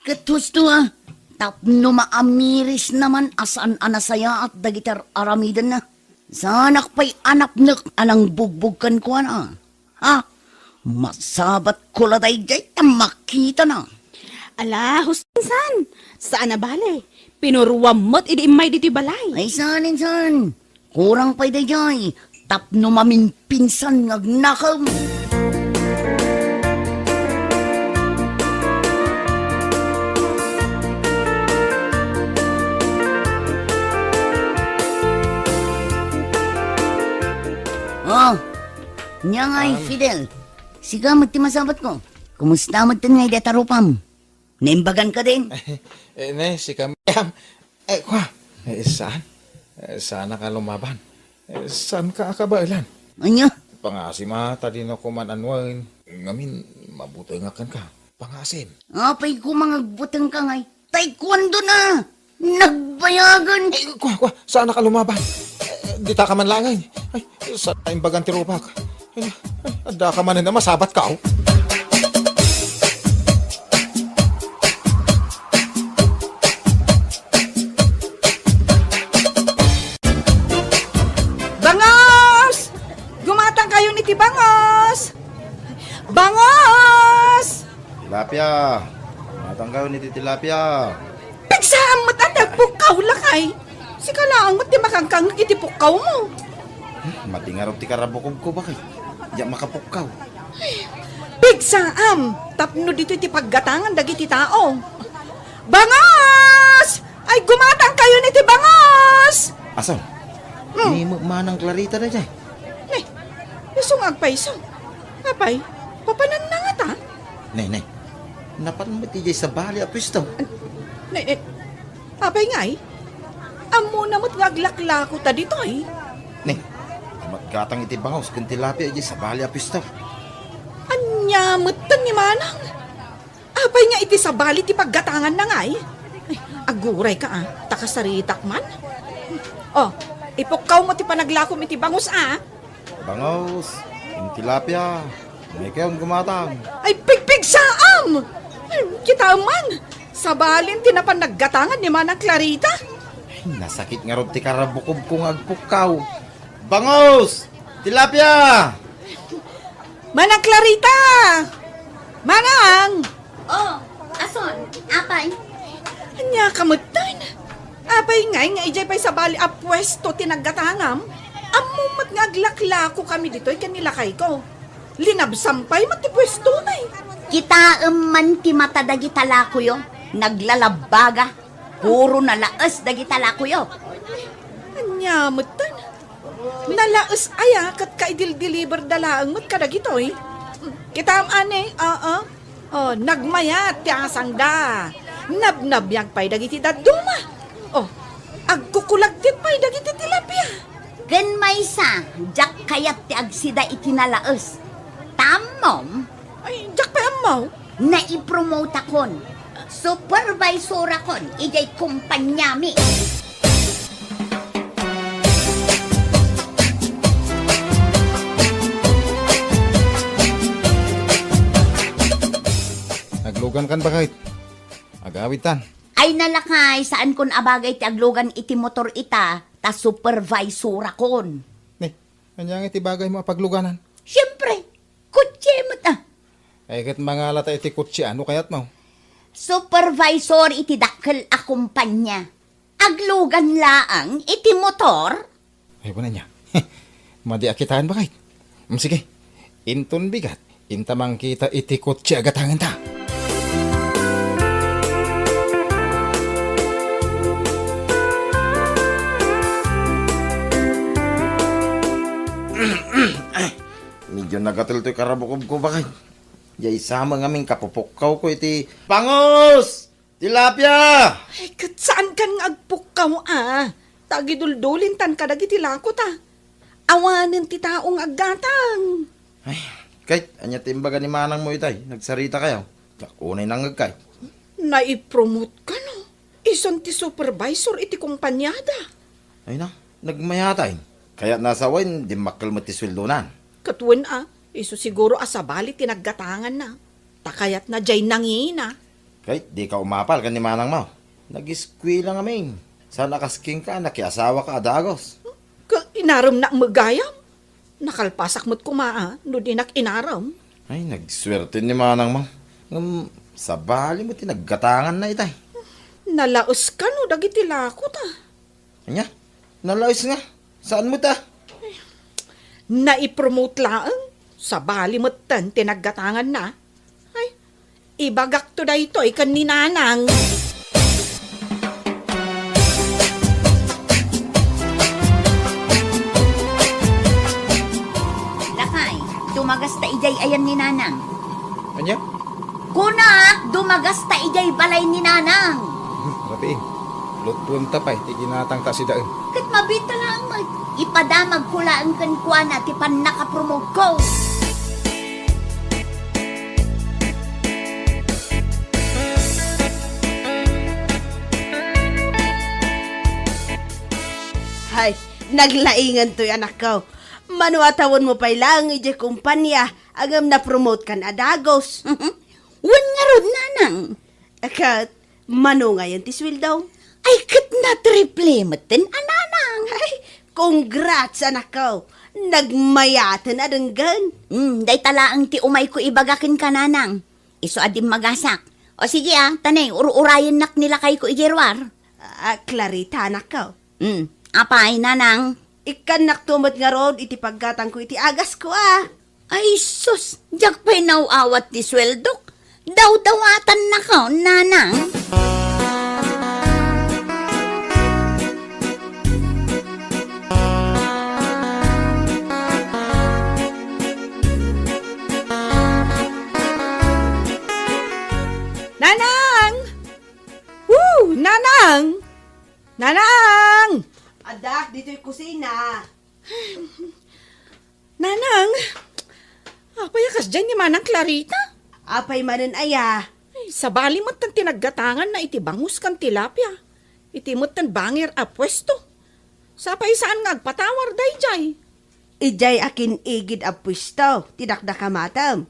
katusto ah. Tapno maamiris naman asaan anasaya at dagitar aramidan na. Sanak pa'y anapnak anang bugbugkan ko na. Ha? Masabat ko laday jay makita na. Ala, husinsan. Saan na bale? Pinuruwam mo't idiimay dito balay. Ay san. Kurang pa'y day jay. Tapno mamin pinsan ngagnakam. Oh, nya ngay, Fidel. Siga magtimasabat ko. Kumusta magtan ngay detarupam? Naimbagan ka din. Nay, si Kamyam. Kwa, saan? Sana ka lumaban. Saan ka akabailan? Anya? Pangasim tadi na ko man anwain. Ngamin, mabuti nga kan ka. Pangasim. Apay ko mga butang ka ngay. Taekwondo na! Nagbayagan! Kwa, saan ka lumaban? Di ta ka man langay. Ay, saan na imbagan tirupak? Ay, ada ka man na masabat ka. Bangos! Gumatang kayo ni ti Bangos! Bangos! Tilapia. Matanggaw ni Tilapia. Pigsaan mo't ang nagpukaw lakay. Si kalaang mo't di makangkang iti pukaw mo. Matingarap ti karabukob ko bakit? Diyan makapukaw. Pigsaam! Tapno dito iti paggatangan dagiti tao. Bangos! Ay gumatang kayo ni ti Bangos! Asan? Ni manang Clarita na dyan. Isong agpaiso. Apay, papanan na nga ta. Nay. Napan mo ti sa bali apis to. Apay nga'y, amo na mo't ngaglaklako ta dito eh. Nay, magkatang iti Bangos kung tilapia dyan sa bali apis to. Anya mutan ni Manang. Apay nga iti sa bali ti paggatangan na nga'y. Ay, aguray ka takasaritak man. Oh, ipukaw mo ti panaglakom iti Bangos Bangos, yung tilapia. May kayong gumatang. Ay, pigpigsaam! Kita man, sa balin tinapan naggatangan ni Manang Clarita. Nasakit nga ron ti karabukob kong agpukaw. Bangos! Tilapia! Manang Clarita! Manang! Oh, ason, apay? Anya kamutan. Apay nga ijay pa'y sa bali a pwesto tinaggatangam. Amumat nga aglaklako kami dito ay kanilakay ko. Linabsampay mati pwesto na eh. Kita man ti mata dagi talakuyo. Naglalabaga. Puro nalaas dagi talakuyo. Anya mutan. Nalaas aya kat kaidil-deliver dalaang mat kadagito eh. Kita ane, Oh, nagmayat ti asang da. Nabnabyag pa'y dagiti daduma. Oh, agkukulagtit pa'y dagiti tilapia. Gan maysa, jak kayat ti agsida itinalaas. Tamom, Ay, jak pa amaw. na i-promote akon. Supervisor akon, ijay kumpanyami. Naglugan kan ba kahit? Agawitan. Ay nalakay, saan kon abagay ti aglugan iti motor ita, ta supervisor akon. Kanyang iti bagay mo pagluganan. Siyempre, kutsi mo ta. Ay kat mga lata iti kutsi, ano kayat mo? Supervisor iti dakkel a kumpanya. Aglugan laang iti motor. Ay wala niya. Madi akitaan ba kahit? Sige, inton bigat. Intamang kita iti kutsi agatangan ta. Medyo nagatul to'y karabukob ko bakit? Yay sama nga aming kapupukaw ko iti Bangos! Tilapia! Ay, kat saan kan nga agpukaw Tagiduldulin tan kadagiti lako ta. Awanen ti taong aggatang. Ay, kahit anya timbaga ni manang mo itay, nagsarita kayo. Nakunay nang agkay. Naipromote ka no. Ison ti supervisor iti kumpanyada. Ay na, nagmayatay. Kaya nasa wain, di makalmat ti sweldonan. Katwen iso siguro asabali tinaggatangan na. Takayat na jay nangina. Kahit di ka umapal ka ni manang mo. Nag-squee lang amin. Sa nakasking ka, nakiasawa ka adagos. Inaram na ang magayam. Nakalpasak mo't kumaa, no dinak inaram. Ay, nagswerte ni Manang Mang. Sa bali mo tinaggatangan na itay. Nalaos ka no, dagiti lakot Anya, nalaos nga. Saan mo ta? Naipromote laang. Sa bali mo't tan, tinaggatangan na. Ay, ibagak to da ito, ikan ni Nanang. Lakay, dumagas ta ijay ayan ni Nanang. Anya? Kunak, dumagas ta ijay balay ni Nanang. Rapi, lutpunta pa, ti ginatang ta si Daeng. Kat mabita lang mag ipadamag kulaan kan kuana ti pan nakapromote ko. Hay, naglaingan to'y anak ko. Manuatawon mo pa lang, ije kumpanya, agam na promote kan adagos. Wan nga rod, Nanang. Akat, mano ngayon ti sweldo? Ay, kat na triple matin, Nanang. Ay, congrats anak ko. Nagmayatan na denggan. Day talaang ti umay ko ibagakin ka, Nanang. Iso adim magasak. O sige tanay, urayan nak nila kay ko ijerwar. Clarita anak ko. Apay, Nanang. Ikan naktumot nga rod, iti paggatang ko iti agas ko Ay, sus, jak pa'y nauawat ti sweldok. Daw-dawatan na ka, Nanang. Nanang! Woo! Nanang! Nanang! Adak, dito'y kusina. Nanang! Apayakas dyan ni Manang Clarita? Apay manen aya. Ay, sa bali mo't tan tinaggatangan na iti bangus kan tilapia. Iti mo't tan bangir a pwesto. Sa paisaan nga agpatawar day jay. Ijay akin igid a pwisto, tidakdakamatam.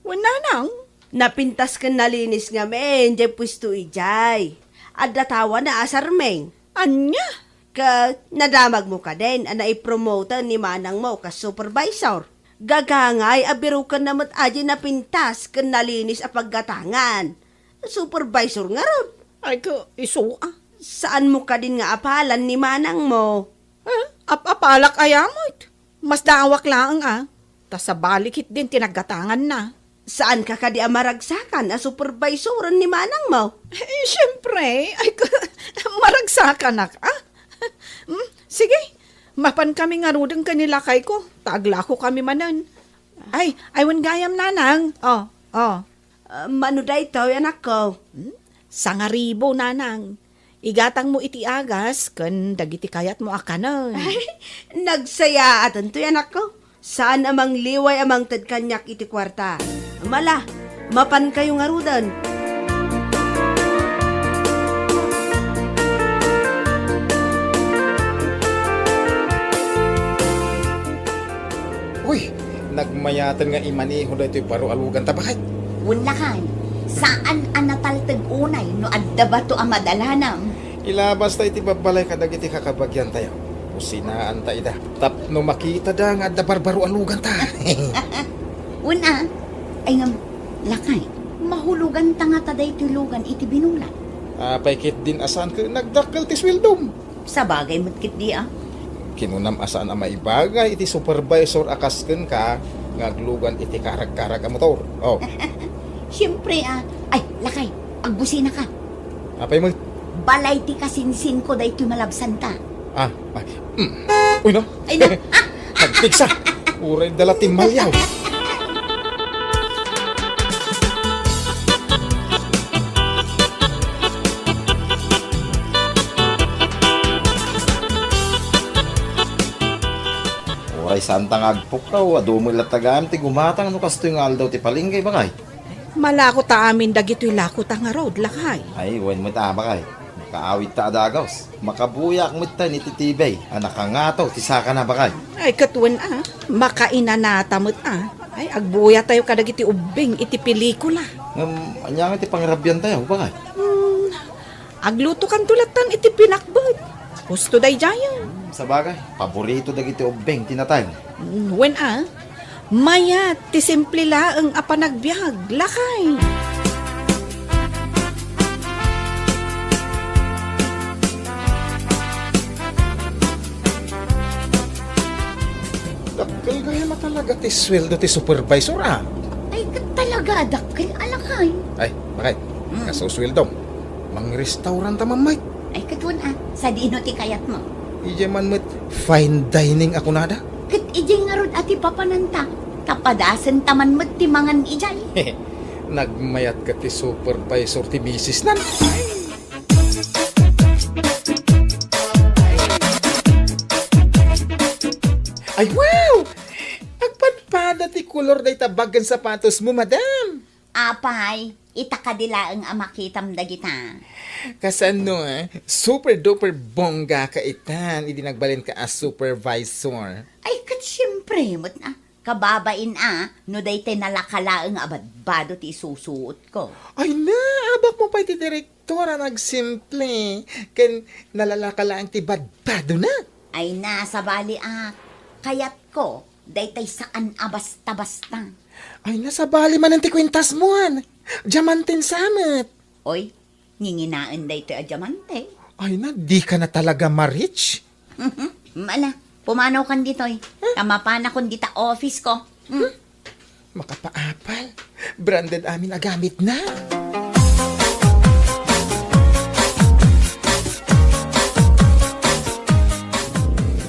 Wan Nanang? Napintas kan nalinis nga men, jay pwisto ijay. Adatawa na asarmeng. Anya? Ka nadamag mo ka din, na ipromote ni Manang mo ka supervisor. Gagangay, abiro ka namat aji na pintas kan nalinis a paggatangan. Supervisor nga ron. Ay ko, iso Saan mo ka din nga apalan ni Manang mo? Apalak ayamot. Mas daawak lang Tas sa balikit din tinaggatangan na. Saan ka di amaragsakan a supervisoran ni Manang mo? Siyempre, maragsakan na ka. Sige, mapan kami nga rudeng kanila kay ko. Tagla ko kami manan. Ay wan gayam, Nanang. Manuday to, anak ko. Sangaribo, Nanang. Igatang mo iti agas, kan dagiti kayat mo akanon. Nagsaya atan to, anak ko. Saan amang liway amang tadkanyak iti kwarta? Mala, mapan kayo nga rudan. Uy, nagmayatan nga imaniho da ito'y baro alugan tabakay. Unlakan, saan anataltag unay no adda ba to ang madalanam? Ilabas tayo iti babalay kadag iti kakabagyan tayo. Usinaan tayo da. Tapno makita da nga adda barbaro alugan ta. Una, ay ngam, lakay, mahulugan ta nga taday tulugan iti binulan. Apay kit din asan ka nagdakkel ti swildom. Sa bagay mo't kit di Kinunam asaan ang maibagay iti supervisor akasken ka ngaglugan iti karag-karag a motor. Oh. Siyempre ay, lakay, agbusina ka. Apay mo? Balay ti kasinsin ko day tumalabsan ta. Uy no? Ay no? Nagpiksa. Uray dala timbalyaw. Uray santang agpukaw. Adumul at tagam ti gumatang no kasto yung aldaw ti palinggay bakay. Malako ta amin dagito'y lako ta nga road, lakay. Ay, wen mo ta bakay. Kaawit ta adagaws. Makabuyak mo ta ni titibay. Anak ka nga to, tisaka na bakay. Ay katuan makainanata mo't Ay agbuya tayo kadag iti ubing iti pelikula. Anya nga ti pangrabyan tayo, bakay. Agluto kan tulatan iti pinakbod. Gusto day jayan. Sa bagay, paborito dagiti ubeng tinatay. When mayat, ti simple laang apanagbiag, lakay. Dakkel gaya matalaga ti sweldo ti supervisor Ay, talaga, dakkel alakay. Ay, bakit? Kasusweldo. Mang restaurant ta mamay. Ay, katun sa dino ti kayat mo. Ije man met fine dining ako nada. Kat ijay nga rod ati papananta. Kapadasan taman mo't ti mangan ijay. Nagmayat ka ti supervisor ti misis nan. Ay, wow! Agpadpada ti kulor day tabagan sapatos mo, madam. Apay, itakadila ang amakitam dagita. Kasano super duper bongga ka itan. Hindi nagbalin ka as supervisor. Ay, kat siyempre mo't kababain no day te nalakala ang abadbado ti susuot ko. Ay na, abak mo pa iti direktora nagsimple. Ken nalalakala ang ti badbado na. Ay nasa bali kayat ko, daytay saan basta-basta. Ay nasa bali man ang ti kwintas mo Diamantin samet. Oy, nginginaan daytoy diamante. Ay na, di ka na talaga ma-rich. Mala, pumanaw kan ditoy. Kamapana kon dita office ko. Makapaapal. Branded amin agamit na.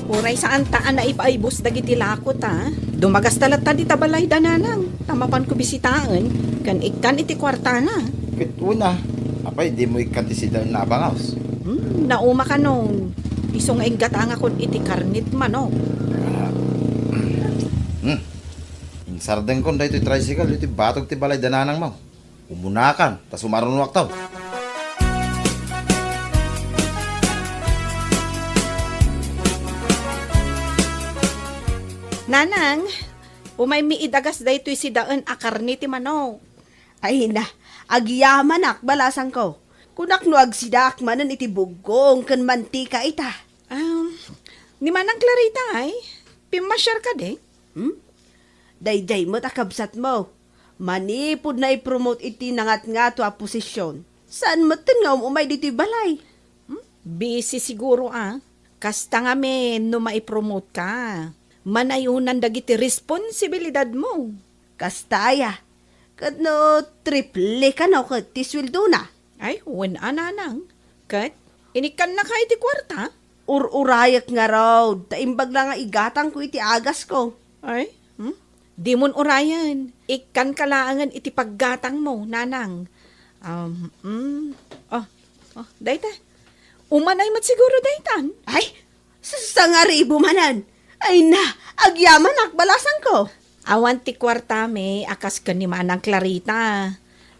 Uray saan taan na ipaibos dagiti lakot Dumagas talat ta di tabalay dananang. Tamapan ko bisitaan. Kan ikan iti kwartana. Kituna. Apay, di mo ikantisida na abangaws. Nauma ka noon. Isong enggatanga kon iti karnit manok. Insardeng kon dahito tricycle, iti batog ti balay dananang mo. Umunakan, tas umarunwak tao. Nanang, umay miidagas daytoy si daan akarni ti manok. Ay na, agyaman balasang ko. Kunak no agsidak manan iti bugong kan mantika ita. Ni manang Clarita pimasyar ka de. Dayday mo takabsat mo. Manipod na i-promote iti nangat nga to a posisyon. Saan mo nga umay dito balay? Busy siguro Kasta nga men no maipromote ka. Manayunan dagiti responsibilidad mo. Kastaya. Kat no triple ka no kat tiswildo na. Ay, wen ananang. Kat, inikan na ka iti kwarta. Urayak nga raw. Taimbag lang nga igatang ko iti agas ko. Ay, di mon urayan. Ikan kalaangan iti paggatang mo, nanang. Dayta. Umanay mat siguro daytan. Ay, sangaribo manan. Ay na, agyaman balasan ko. Awan ti kwarta me, akas ka ni manang Clarita.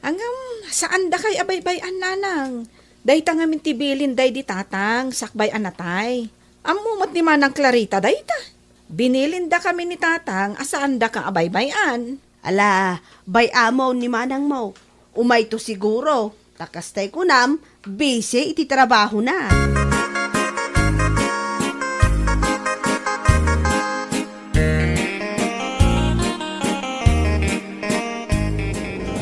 Hanggang saan da kay abay-bayan nanang? Dayta nga mintibilin day di tatang, sakbay anatay. Amumat ni manang Clarita dayta. Binilin da kami ni tatang, asaan da ka abay-bayan? Ala, bay amaw ni manang mo. Umay to siguro. Takastay ko nam, busy iti trabaho na.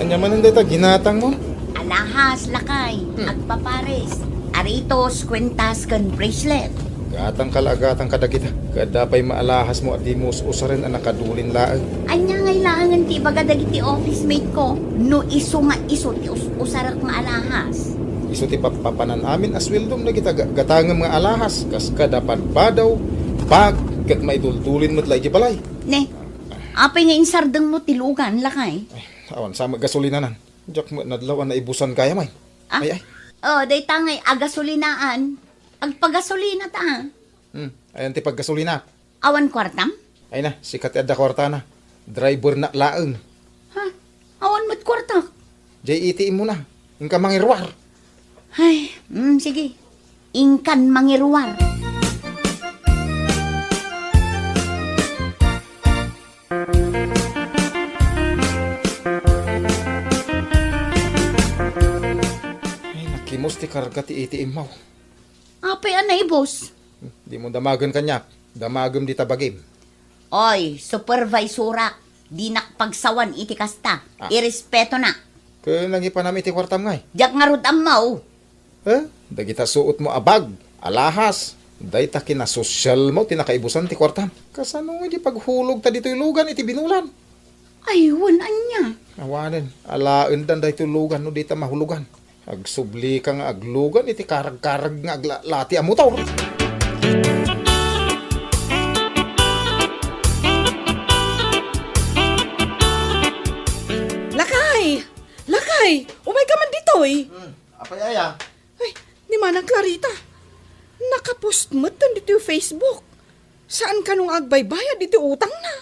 Anya man ang data, ginatang mo? Alahas, lakay, agpapares, aritos, kwentas, kan bracelet. Gatang kalagatang kadagita. Kadapay maalahas mo at di mo usarin ang nakadulin laang. Anya ngay laangan ti baga dagiti office mate ko. No iso nga iso ti usarak nga alahas. Iso ti papanan amin aswildom na kita gatangang mga alahas. Kas kadapan badaw, pag kat maidultulin mo't lay balay. Ne, apay nga insardeng mo tilugan, lakay. Awan, sama gasolina nan. Diyak mo nadlawan na ibusan kaya may. Ay. Day tangay agasolinaan. Agpagasolina ta. Ayan ti paggasolina. Awan kwartam? Ay na, sikat edda kwarta na. Driver na laeng. Awan mo't kwarta. JET mo na. Yung ka mangirwar. Ay, sige. Ingkan mangirwar. Ay, nakimos ti karga ti ATM mo. Apay anay, boss. Di mo damagan kanyak. Damagam di tabagim. Oy, supervisora, di nakpagsawan iti kasta. Ah. Irespeto na. Kaya nang ipanami iti kwartam ngay. Jak nga rod amaw. Dagita suot mo abag, alahas. Day ta kinasosyal mo, tinakaibusan ti kwartam. Kasano nga di paghulog ta dito ilugan iti binulan. Aywan, anya. Awanin, alaen dan day tulugan no di ta mahulugan. Agsubli ka nga aglugan, iti karag-karag nga aglati amutaw. Lakay, umay ka man ditoy. Apayaya. Ay, ni Manang Clarita. Nakapost mo tan dito yung Facebook. Saan ka nung agbaybayad dito utang na?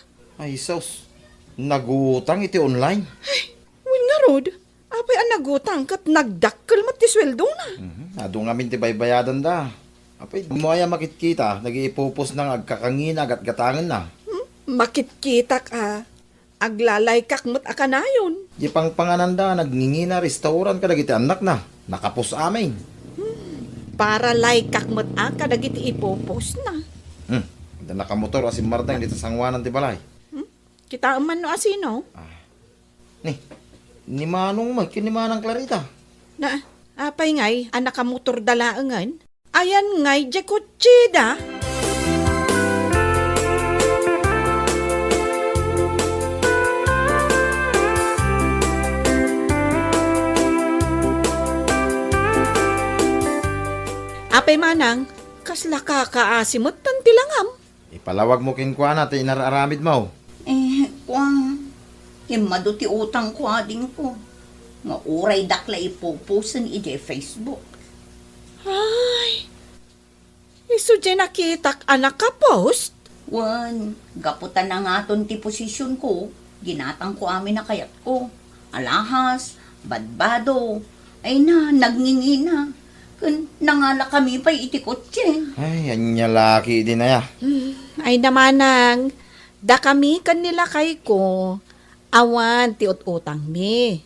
Ay, sos. Nagutang iti online. Win nga rod, apay ang nagutang kat nagdakkel mat ti sweldo na. Ado nga min ti baybayadan da. Apay, dumaya makitkita, nag-iipupos ng agkakangin, agat-gatangan na. Makit-kita ka. Aglalay kak mat akanayon. Di pangpanganan da, nagngingi na restaurant ka dagiti anak na. Nakapos amin. Para lay kak mat ka dagiti ipopos na. Da nakamotor asin martang dito sangwanan ti balay. Kita man no asino. Ni Manong man, ni Manang Clarita. Na, apay ngay, anak ka motor dalaangan. Ayan ngay, jakutsida. Apay Manang, kasla ka kaasimot tan tilangam. Ipalawag mo kinkwa na, ti inararamid mo. Kuang, himado ti utang ko ading ko. Mauray dakla ipoposan iti Facebook. Ay, iso dyan nakitak anak ka post? Wan, gaputan na nga ton ti posisyon ko. Ginatang ko amin na kayat ko. Alahas, badbado. Ay na, nagngingi na. Kun nangala kami pa iti kotse. Ay, anya laki din na ya. Ay namanang, da kami kanila kay ko. Awan ti utang mi.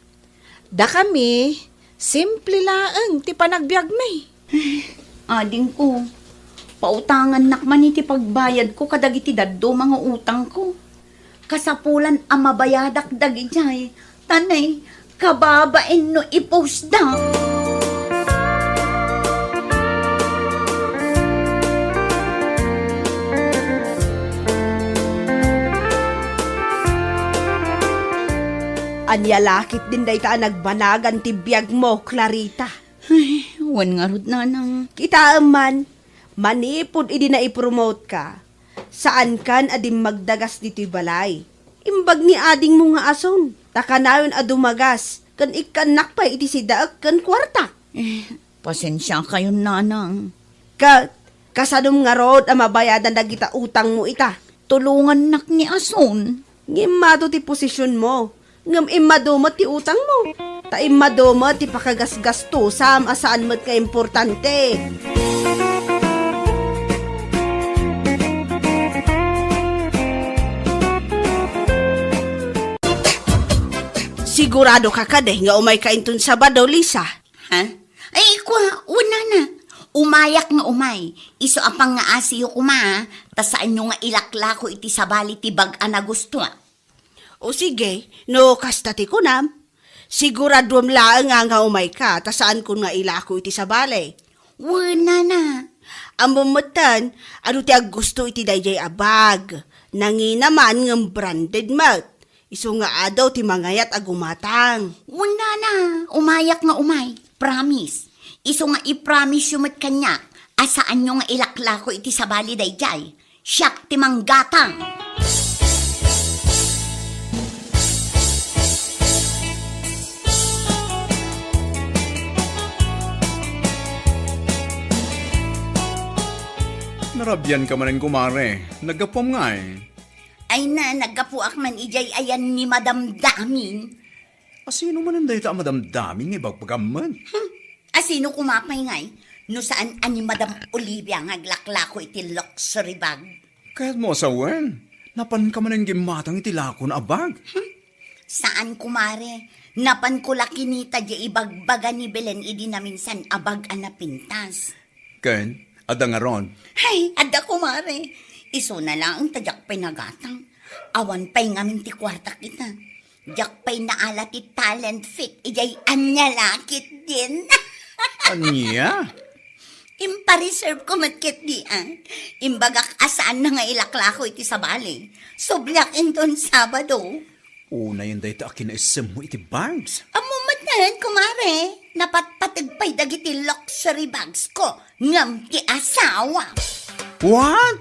Da kami, simple laang ti panagbiag mi. Ading ko, pautangan nakman iti pagbayad ko kadagiti daddo mga utang ko. Kasapulan ang mabayadak dagijay. Tanay, kababain no ipost da. Anya lakit din day ta nagbanagan ti biyag mo, Clarita. Ay, wan nga rod na nang. Kita man, manipod idi na ipromote ka. Saan kan adim magdagas dito'y balay? Imbag ni ading mo nga ason. Takanayon adumagas. Kan ikanak pa iti sidaak kan kwarta. Pasensya kayo nanang. Kasadom nga rod ang mabayadan na kita utang mo ita. Tulungan nak ni Ason. Ngimado ti posisyon mo. Ngam imadoma ti utang mo. Ta imadoma ti pakagasgasto sam asaan mo't ka importante. Sigurado ka nga umay ka intun Sabado, Lisa. Ha? Ay, una na. Umayak nga umay. Iso apang nga asiyo kuma, ta saan nyo nga ilakla ko iti sabali ti bag-a na gusto. O sige, no kastati ko nam. Siguraduam laang nga umay ka, ta saan ko nga ilako iti sabali. Wala na. Ang mamatan, ano ti gusto iti dayjay abag. Nangi naman ng branded mat. Iso nga adaw ti mangayat agumatang. Wala na. Umayak nga umay. Promise. Iso nga i-promise yung mat kanya. Asaan nyo nga ilakla ko iti sabali dayjay. Siyak ti manggatang. Narabyan ka manin kumare. Nagapom nga eh. Ay na, nagkapuak man ijay ayan ni Madam Damin. Asino man ang dayta madamdamin nga bagpagaman? Asino kumapay ngay? No saan ani Madam Olivia nga aglaklako iti luxury bag? Kaya't mo asawan. Napan ka manin gimatang itilako na abag. Saan kumare? Napan ko lakinita di ibagbaga ni Belen idi na minsan abag na pintas. Ken, Ada nga ron. Hay, ada kumare. Iso na lang ang tadyak pa'y nagatang. Awan pa'y ngamin ti kwarta kita. Jak pa'y naala ti talent fit. Ijay anya lakit din. Anya? Impa-reserve ko matkit di Imbagak asaan na nga ilaklako iti sa bali. Soblak inton Sabado. Una yun dahil akin na isem mo iti bags. Amumat na yan, kumare. Napatpatagpay dagiti luxury bags ko. Ngam ti asawa. What?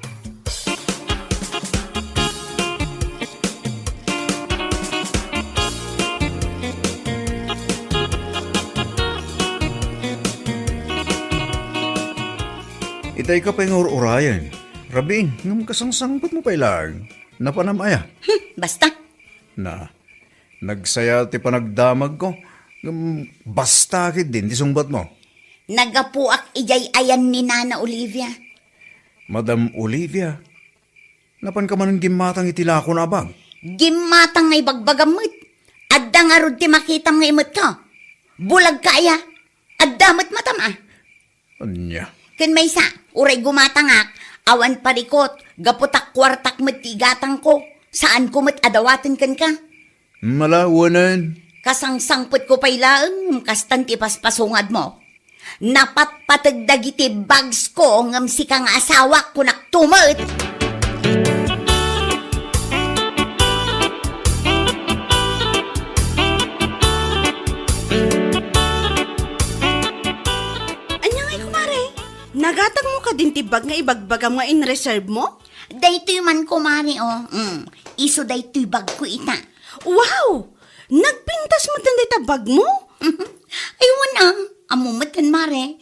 Itay ka pa yung urayan. Rabin, ngam kasangsangpot mo pa ilang. Napanamaya. Basta. Na, nagsaya ti panagdamag ko. Basta kid din, ti sungbat mo. Nagapuak ijay ayan ni Nana Olivia. Madam Olivia, napan ka man ang gimatang itilako na bag. Gimatang ngay bagbagamit. Adda nga rod ti makita nga imot ka. Bulag kaya. Addamat matama. Anya? Ken may sa, uray gumatangak. Awan parikot. Gaputak kwartak met tigatang ko. Saan ko met adawatin kan ka? Malawanan. Kasangsangpot ko pa'y laeng, kastan ti paspasungad mo. Napatpatagdagiti bags ko ngam si kang asawa ko naktumot. Anya ngay kumare, nagatag mo ka din tibag nga ibagbagam nga in reserve mo? Daytoy man kumari Iso daytoy bag ko ita. Wow! Nagpintas mo din tabag mo? Ay wanang, amumat kan mare.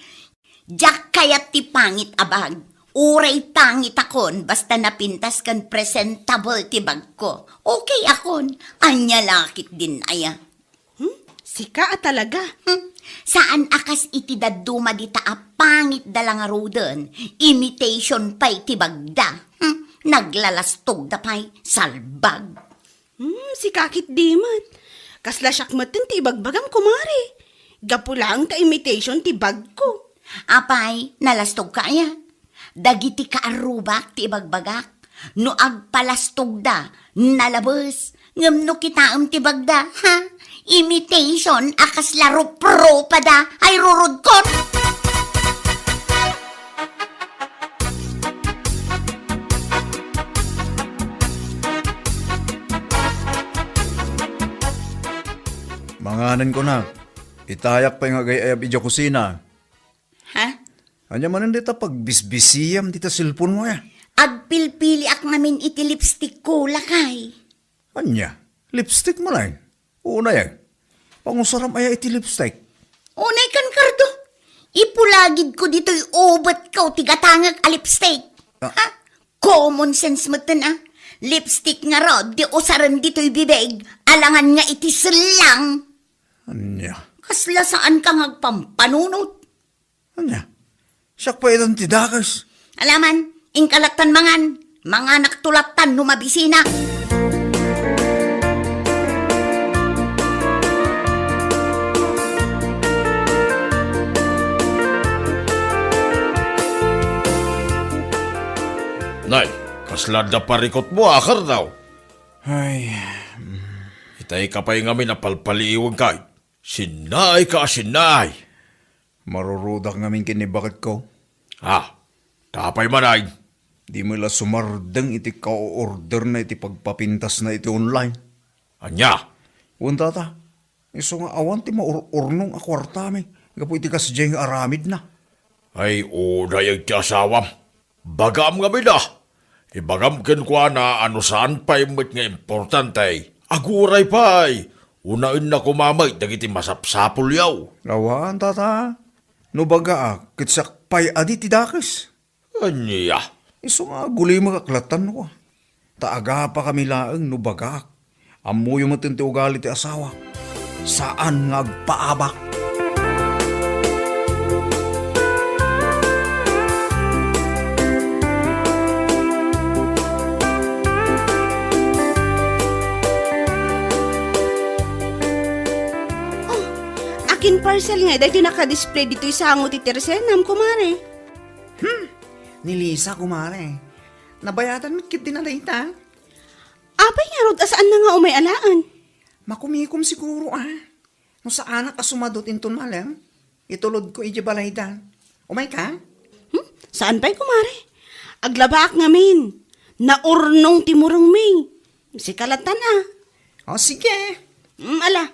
Jak kayat ti pangit abag. Uray pangit akon, basta napintas kan presentable ti bag ko. Okay akon, anya lakit din aya. Sika talaga. Saan akas iti daduma di pangit dalang arudan, imitation pa'y ti bagda. Naglalastog da pa'y salbag. Si kakit dimat. Kasla syakmatin ti bagbagam kumari. Gapulang ta imitation ti bag ko. Apay, nalastog kaya. Dagiti kaarubak ti bagbagak. No agpalastog da, nalabas. Ngam no kitaam ti bagda, ha? Imitation, akas laro pro pa da, ay rurod kon. Manganan ko na. Itayak pa yung agay-ayab idyo kusina. Ha? Anya manan dita pagbisbisiyam dita silpon mo ya. Agpilpili ak namin iti lipstick ko, lakay. Anya? Lipstick mo lang. Una yan. Pangusaram aya iti lipstick. Unay kan kardo. Ipulagid ko dito'y ubat ka o tigatangag a lipstick. Ha? Common sense mo Lipstick nga rod, di usaran dito'y bibig. Alangan nga iti silang. Anya? Kasla saan ka ngagpampanunot? Anya? Siyak pa itong tidakas. Alaman, ingkalatan mangan. Mga naktulatan numabisina. Nay, kaslada parikot mo, akar daw. Ay, Itay ka pa'y ngamin na palpaliiwan ka. Sinay ka, sinay. marurudak ngamin kinibakit ko. Tapay manay. Di mo la sumardeng iti ka-order na iti pagpapintas na iti online. Anya? Unta ta, iso nga awan ti maururnong akwartami. Gapo iti kasjeng aramid na. Ay, una yung tiasawam. Bagam ngamin na. Ibagam ken kwa na ano saan pa'y met nga importante. Aguray pa'y. Unain na kumamay, dagiti masapsapul yaw. Awaan tata, no baga kitsak pay adi ti dakes. Anya? Iso nga guli makaklatan ko. Taaga pa kami laeng no baga. Amo yung matinti ugali ti asawa. Saan nga agpaabak? Akin parcel nga, dahil naka-display dito sa hango ti Tersenam, kumare. ni Lisa, kumare. Nabayatan mit kit din na dayta. Apay nga rod asaan na nga umay alaan. Makumikom siguro No sa anak ka sumadot inton malam, itulod ko ijibalaydan. Umay ka? Saan pa'y kumare? Aglabaak ngamin. Naurnong timurong may. Si kalatan O sige. Ala,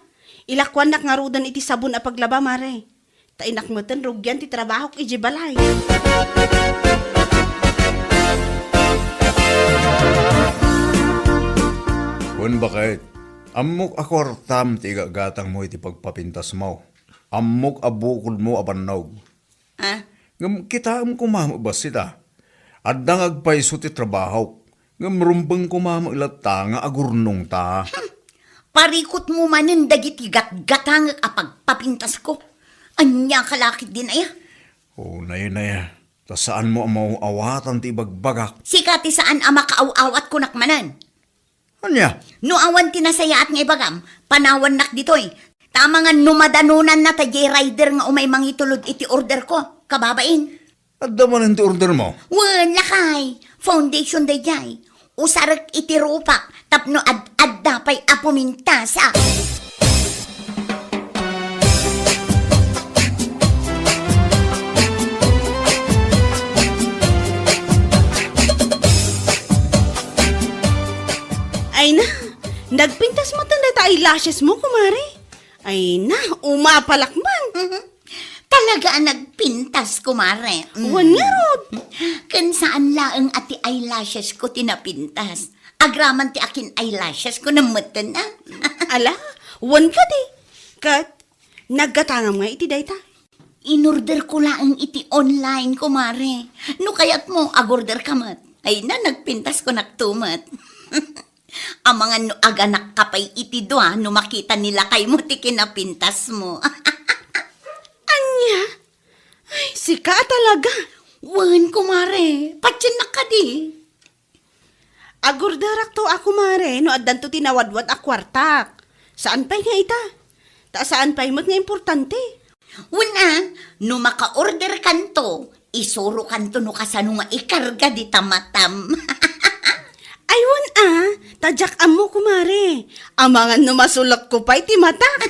ilakwan nak nga rudan iti sabon a paglaba, mare. Tainak mo tan rugyan ti trabaho k ijibalay. Kun bakit? Amok akwartam ti gatang mo iti pagpapintas mo. Amok abukol mo abanog. Ngam kita kumama ba sita? Adang agpaiso ti trabaho. Ngam rumbang kumama ilata nga agurnong ta. Parikot mo manin dagiti gat-gatang apagpapintas ko. Anya kalakit din aya. Naya. Ta saan mo ang mauawatan ti bagbagak? Sikati saan ang makaaw-awat ko nakmanan. Anya? No awan tinasayaat nga ibagam, panawan nak ditoy. Tama nga numadanunan na tayo rider nga umay mangitulod iti order ko, kababain. At daman ti order mo? Wala kay, foundation day jay. Usarak iti rupak, tapno ad-adda pa'y apumintasa. Ay na, nagpintas mo tanda ta eyelashes mo, kumare. Ay na, umapalakman. Talaga nagpintas, kumare. Wan nga rod. Kan saan laang ati eyelashes ko tinapintas. Agraman ti akin eyelashes ko namatan na. Ala, wan ka di. Kat, naggatangam nga iti dayta. Inorder ko laang iti online, kumare. No kayat mo, agorder kamat. Ay na, nagpintas ko naktumat. Ang mga no aganak kapay iti doa, no makita nila kay mo ti kinapintas mo. Anya? Ay, sika talaga. Wan, kumare. Patyanak ka di. Agurdarak to ako, mare, no addan to tinawadwad a kwartak. Saan pa'y nga ita? Ta saan pa'y mo't nga importante? Una, no maka-order kanto, isuro kanto no kasano nga ikarga di tamatam. Aywan tadyak amo, kumare. Amangan no masulak ko pa'y timatak.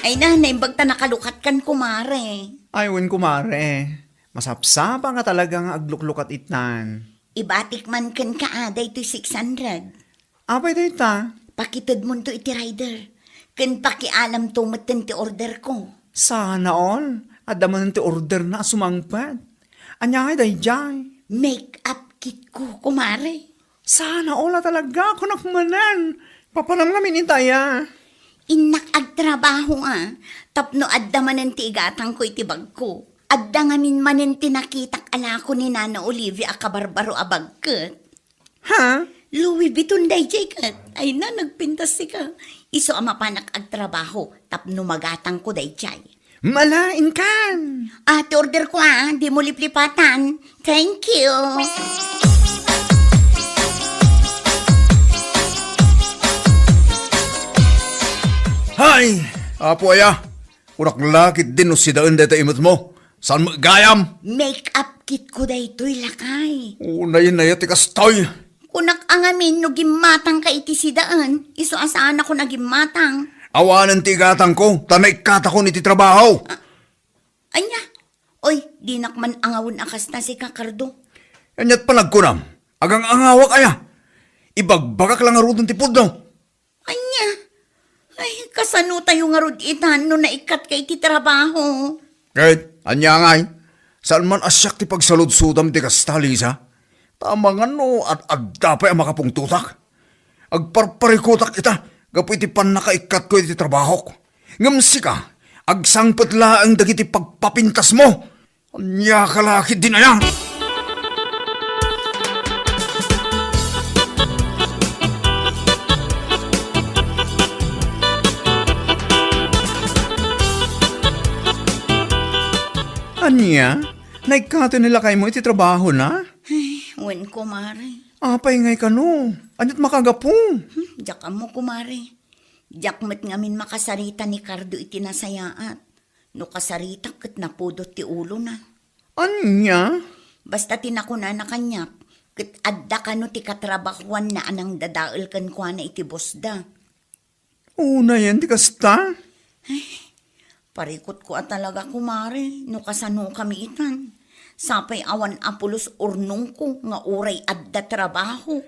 Ay na, naimbag ta nakalukat kan, kumare. Aywan kumare. Masapsapa nga talaga nga agluklukat itnan. Ibatik man kan kaaday to 600. Apay dayta? Pakitod mo to iti rider. Kan pakialam to matan ti order ko. Sana all. Adaman ti order na sumangpad. Anya nga dayjay. Make-up kit ko, kumare. Sana all talaga ako nakmanan. Papanamnamin intaya. Inak agtrabaho tapno adda manen ti igatang ko iti bag ko. Adda ngamin manen ti nakitak ala ko ni Nana Olivia akabarbaro abagket. Ha? Louis Vuitton day kat. Ay na, nagpintas si ka. Iso ama panak agtrabaho, tapno magatang ko day jay. Malain kan. Ate order ko di mo liplipatan. Thank you. Hay! Apo aya. Urak lakit din no si daan data imot mo. Saan magayam? Make-up kit ko day to'y lakay. Unay na yati kastoy. Kunak angamin no gimatang ka iti sidaan. Iso asaan ako na gimatang. Awanan ti gatang ko. Tanay kata ko niti trabaho. Anya? Oy, di nakman angawon akas na si Kakardo. Anyat panagkunam. Agang angawak aya. Ibagbagak lang arudon ti pudno. Anya? Ay, kasano tayo nga rod itan no naikat kay ti trabaho. Kahit, anya ngay. Saan man asyak ti pagsaludsudam ti kastalisa. Tamangan no at agdapay ang makapungtutak. Agparparikutak ita. Gapu iti panakaikat ko iti trabaho ko. Ngamsi ka. Agsangpet laang dagiti pagpapintas mo. Anya kalakit din aya. Anya? Naikate nila kay mo iti trabaho na? Ay, wen kumare. Apay ngay ka no. Anyat makagapong. Diyak mo kumare. Jakmet ngamin makasarita ni Cardo iti nasayaat. No kasarita ket napudot ti ulo na. Anya? Basta tinakuna na kanyak. Ket adda ka no ti katrabahuan na anang dadael kan kwa na iti bosda. Una yan, di kasta? Parikot ko talaga kumare. No kasano kami itan. Sapay awan apulos urnong ko nga uray adda trabaho.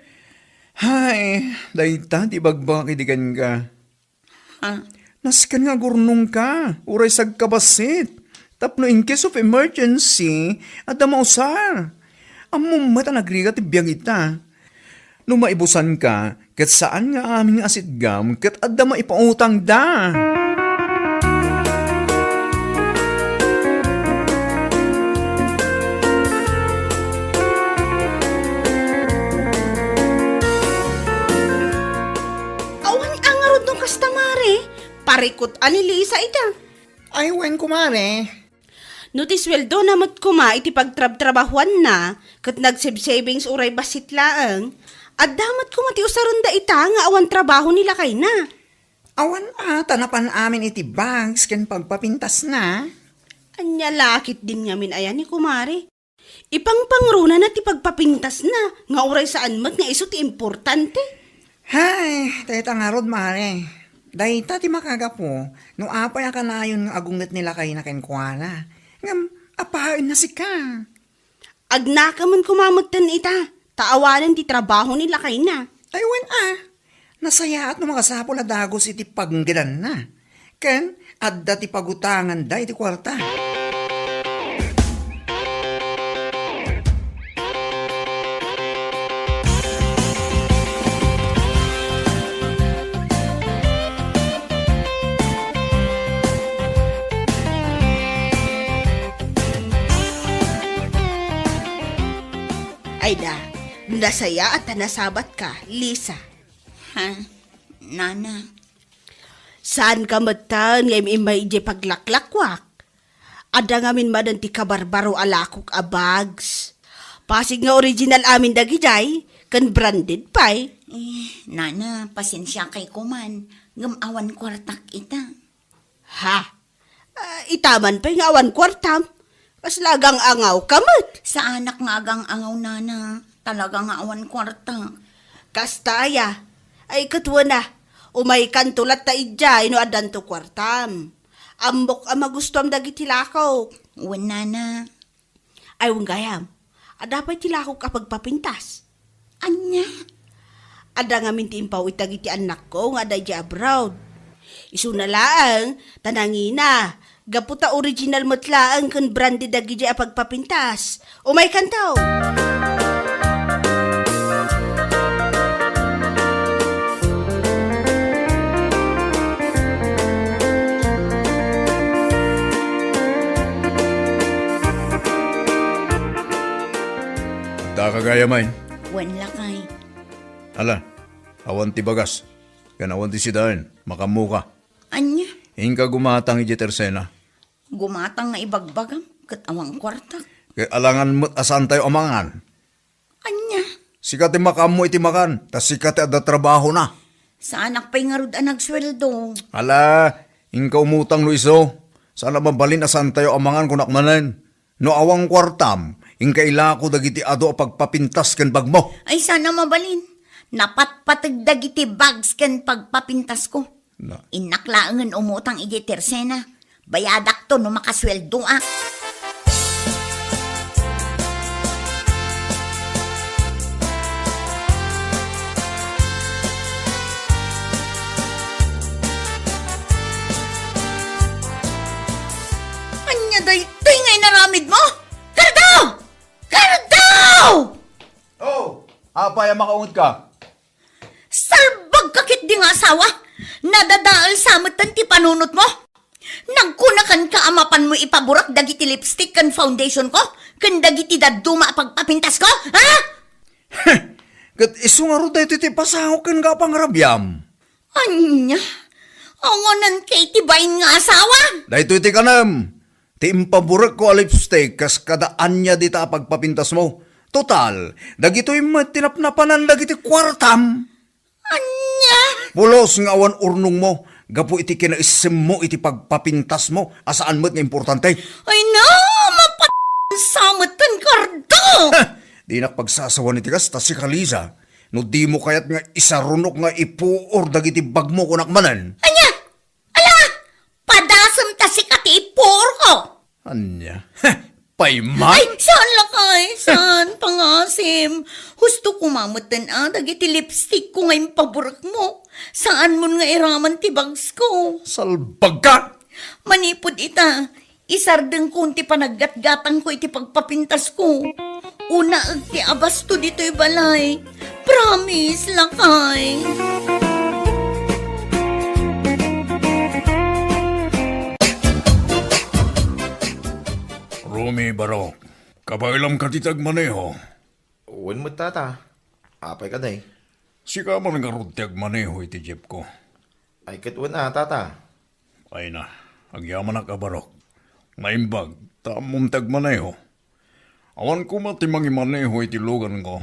Hay, dayta, di bagbakitigan ka. Ha? Naskan nga gurnong ka, uray sagkabasit. Tapno in case of emergency, at mausar. Among mata nagriga ti biyang ita. No maibusan ka, kat saan nga aming asidgam, kat adda maipautang da. Awan angarod nung kastamare. Parikot ani Lisa ita. Ay, wen kumare. No ti sweldo na mat kuma iti pagtrab-trabahuan na, kat nagsave-savings uray basit laang, at damat kuma ti usaron da ita nga awan trabaho nila kay na. Awan tanapan amin iti bags ken pagpapintas na. Anya lakit din ngamin ayan ni kumare. Ipangpangruna na ti pagpapintas na, nga uray saan mat nga iso ti importante. Hay, dayta nga rod mare. Dayta ti makagapo, no apay ka na yun agunget nila kay na kenkwana. Ngam, apain na si ka. Agnaka man kumamagtan ita, taawanan ti trabaho nila kay na. Ay, wen nasaya at no makasapol na dagos iti panggilan na. Ken, adda ti pagutangan da iti kwarta. Ay da, nasaya at nasabat ka, Lisa. Ha? Nana. Saan ka matan ngay imay di paglaklakwak? Ada ngamin madan ti kabarbaro alakok a bags. Pasig nga original amin dagijay, kan branded pay. Nana, pasensya kay kuman. Ngamawan kwartak ita. Ha? Itaman pa'y nga awan kwartam. Kas lagang angaw kamot. Sa anak nga agang angaw, Nana. Talaga nga awan kwartak. Kastaya. Ay katwa na. Umay kantulat ta idya, ino adan to kwartam. Ambok ang magustuam dagiti lakaw. Uwan, Nana. Ay gayam. Ada pa'y tilakaw kapag papintas. Anya? Ada nga mintimpaw itagiti anak ko nga ada di abroad. Isu na laang, tanangina. Gaputa original matlaang kan branded dagi di apagpapintas. Umay kantaw. Da kagaya main. Uwan lakay. Hala, awan ti bagas. Kan awan ti sidain, makamuka. Anya? Hingka gumatang iti tersena. Gumatang nga ibagbagam. Kat awang kwartak. Kaya alangan mo't asan tayo amangan. Anya? Sikat ti makamu iti makan, tas sikat ti ada trabaho na. Sa anak pa'y nga rod nagsweldo. Hala, hingka umutang no iso. Sana mabalin asan tayo amangan kunak manen. No awang kwartam, hingka ilako dagiti ado pagpapintas ken bagmo. Ay sana mabalin. Napatpatag dagiti bags ken pagpapintas ko. Na. Inaklaangan umutang iti tersena. Bayadak to no makasweldo ah. Anya day, ngay naramid mo? Kardaw! Kardaw! Oh, apay makaungot ka. Salbag kakit di nga asawa. Nadadaal samatan ti panunot mo. Nagkunakan ka amapan mo ipaburak dagiti lipstick kan foundation ko? Kan dagiti daduma pagpapintas ko? Ha? Kat iso nga ro dahi ti pasahok ken ka pangrabyam. Anya? Angonan kay tibayin nga asawa? Dahi ti kanam. Ti impaburak ko a lipstick kas kadaan niya di ta pagpapintas mo. Total, dagito'y matinapnapanan dagiti kwartam. Anya? Pulos nga awan urnong mo. Gapo iti kinaisim mo, iti pagpapintas mo. Asaan mo't nga importante? Ay na, mapasamatan kardo! Di nakpagsasawan iti kas, ta si Kaliza. No di mo kayat nga isarunok nga ipuor dagiti bag mo kunakmanan. Anya! Ala! Padasam ta si katipor ko! Anya? Payman? Ay, saan lakay? Saan? Pangasim. Husto kumamatan dagiti lipstick ko ngayong paborak mo. Saan mo nga iraman ti bags ko? Salbag ka! Manipod ita. Isardeng ko ti panaggatgatang ko iti pagpapintas ko. Una ag ti abasto dito'y balay. Promise, lakay. Rumi Barok, kabailam ka titag maneho. Uwan mo, tata. Apay ka day. Sika man nga rutag maneho iti jeep ko. Ay, katuwan na, tata. Ay na, agyaman na ka Barok. Maimbag, tamong tag maneho. Awan ko matimang imaneho iti lugan ko.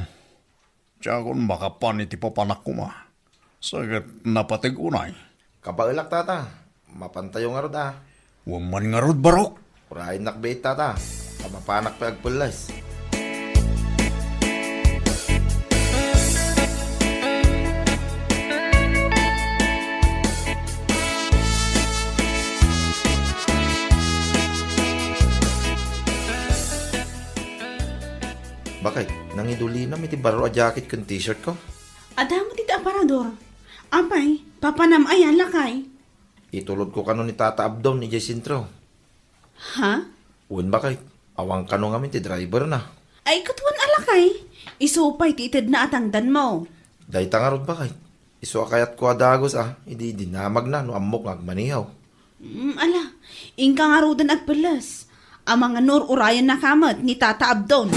Tiya kon makapan iti papanak ko ma. Sagat napatig unay. Kabailak, tata. Mapantayo nga rod, Huwag man nga rod Barok. Urahin nakbait, tata. Kamapanak pa agpulas. Bakit? Nangiduli na, may tibaro a jacket kong t-shirt ko. Adamo dito aparador. Apay, papanam ay alakay. Itulod ko kano ni Tata Abdon ni Jacintro. Ha? Uwan bakit? Awang kano nga ti driver na. Ay, katuan alakay. Isupay titid na atangdan mo. Dahi tangarod bakit? Iso akayat ko adagos hindi dinamag na no amok ngagmanihaw. Ala, ingka nga rodan agpelas. Ang mga nur urayan na kamat ni Tata Abdon.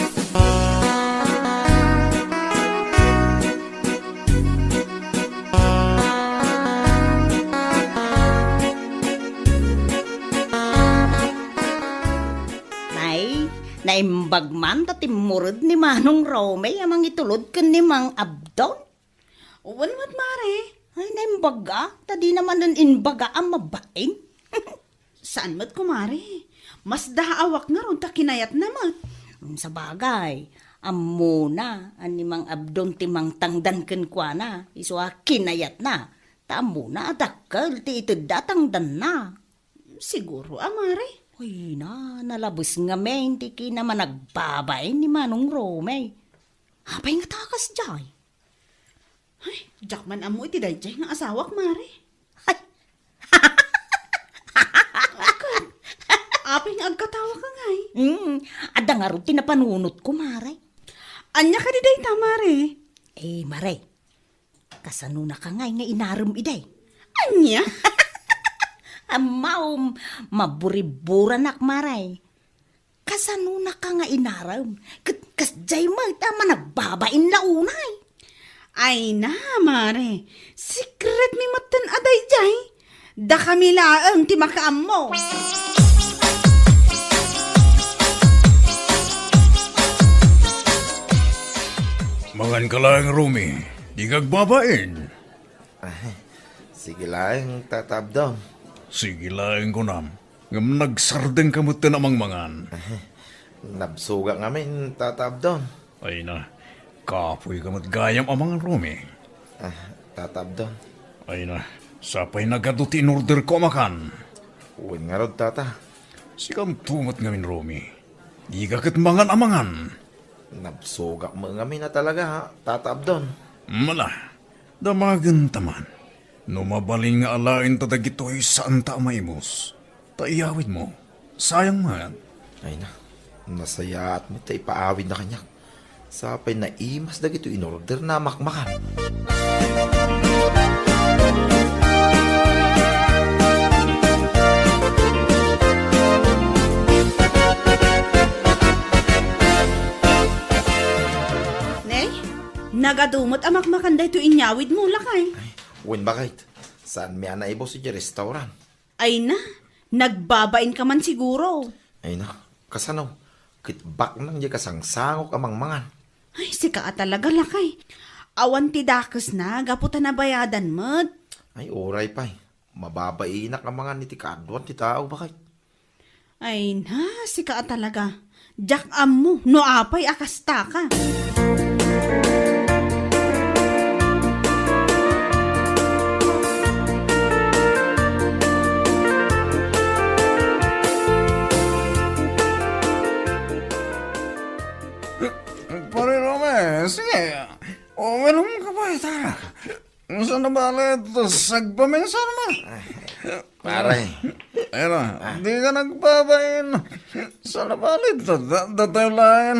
Naimbag man tatimurod ni Manong Rome amang itulod kan ni Mang Abdon. Uwan mat mare. Ay, naimbaga. Tadi naman nun inbaga ang mabaing. Saan mat kumare? Mas daawak nga ron ta kinayat naman. Sa bagay, amuna ani Mang Abdon timang tangdan ken kuana. Iso kinayat na. Tamuna adakkel ti ito datangdan na. Siguro amare. Uy na, nalabos nga men, di ki naman nagbabay ni Manong Rome. Apay nga takas jay. Ay, jakman amo iti dayjay nga asawak, mare. Ay, apay nga agkatawa ka ngay. Ada nga rin tinapanunot ko, mare. Anya ka di day ta, mare? Eh, mare, kasano na ka ngay nga inarum iday. Anya? Amaw, maburiburan ak maray. Kasano na ka nga inaram? Kasjay mo, tama nagbabain launay. Ay na, mare. Secret mi matan aday jay. Da kami laang ti makaam mo. Mangan ka lang, Rumi. Di kagbabain. Sige lang, Tata Abdon. Sige lang ko nam. Ngam nagsardeng kamot ka namang mangan. Nabsuga ngamin, Tata Abdon. Ay na, kapoy kamot gayam amang Rumi. Tata Abdon. Ay na, sapay nagaduti in order ko makan. Uwan nga rod, Tata. Sikam tumot ngamin, Rumi. Di kakit mangan amangan. Nabsuga mo ngamin na talaga, Tata Abdon. Mala, damagan taman. No mabaling nga alain tadagitoy saan ta maimos. Taiyawid mo. Sayang man. Ay na, nasaya at may ipaawid na kanyak. Sapay na imas dagito in order na makmakan. Nay, nagadumot amak makanday to inyawid mo lakay. Uwan bakit? Saan may anaibo si restaurant? Ay na, nagbabain ka man siguro. Ay na, kasano? Kitbak nang di kasangsangok amang mangan. Ay, sika talaga lakay. Awan ti dakes na, gaputan na bayadan mo't. Ay, oray pa. Mababainak ang mga niti kadwan ti tao bakit? Ay na, si ka talaga. Jak mo, no apay akasta ka. Pare Rome, sige. Uminom ka ba ita? Saan na ba ito? Sagpaminsan naman. Pare. Di ka nagbabain. Saan na ba ito? Datayo lain.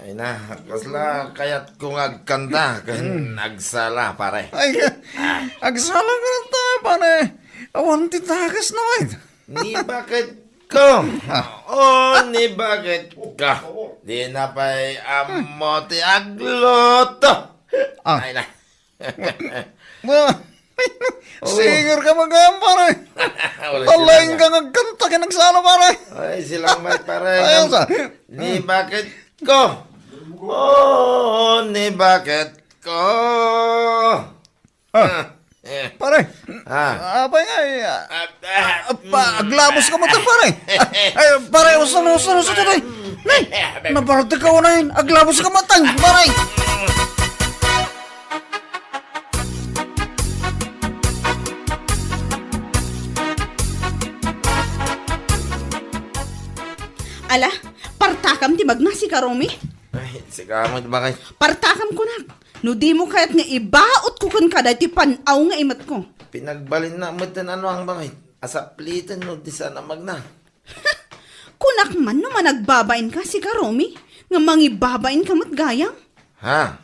Ay na, kasla kayat kung agkanta kan nagsala, pare. Ay, agsala ka na tayo, pare. Awan ti takas naman. Ni bakit ko? Oh, ni bakit ka? Di na pa'y amo ti agluto. Ay na. Singer ka mag-am, pare. Talaing ka nagkanta ka nagsala, pare. Ay, silang may pare. Ayun sa. Ni bakit ko? Oh, ni bakit ko? Pare, Ah. apay nga aglabos ka mo ito, pare. Ay, pare, usan ito, nay. Nay, nabarate ka na yun. Aglabos ka mo ito, pare. Ala, partakam ti magnasi ka, Romy. Ay, sikamot bakit? Partakam ko na. No di mo kaya't nga ibaot ko kan kada ti panaw nga imat ko. Pinagbalin na mo din ano ang bakit? Asaplitan no, di sana magna. Kunak man no managbabain ka si ka, Romy. Nga mangibabain ka mat gayang. Ha?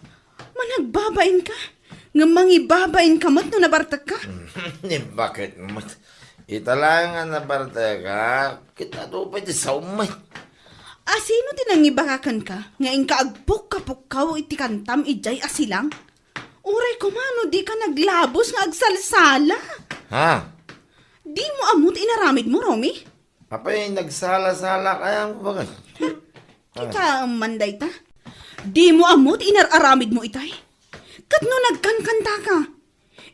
Managbabain ka. Nga mangibabain ka mat no nabartag ka. Ni bakit mo? Italangan na parte ka. Kita to pa di sa umay. Sino tinangibakakan ka? Nga ingka agpuk-kapukkaw iti kantam ijay asilang? Uray ko mano di ka naglabos nga agsalsala. Ha? Di mo amot inaramid mo, Romy? Apay, nagsala-sala kaya mo bakit? Kita manday ta. Di mo amot inararamid mo itay. Kat no nagkankanta ka.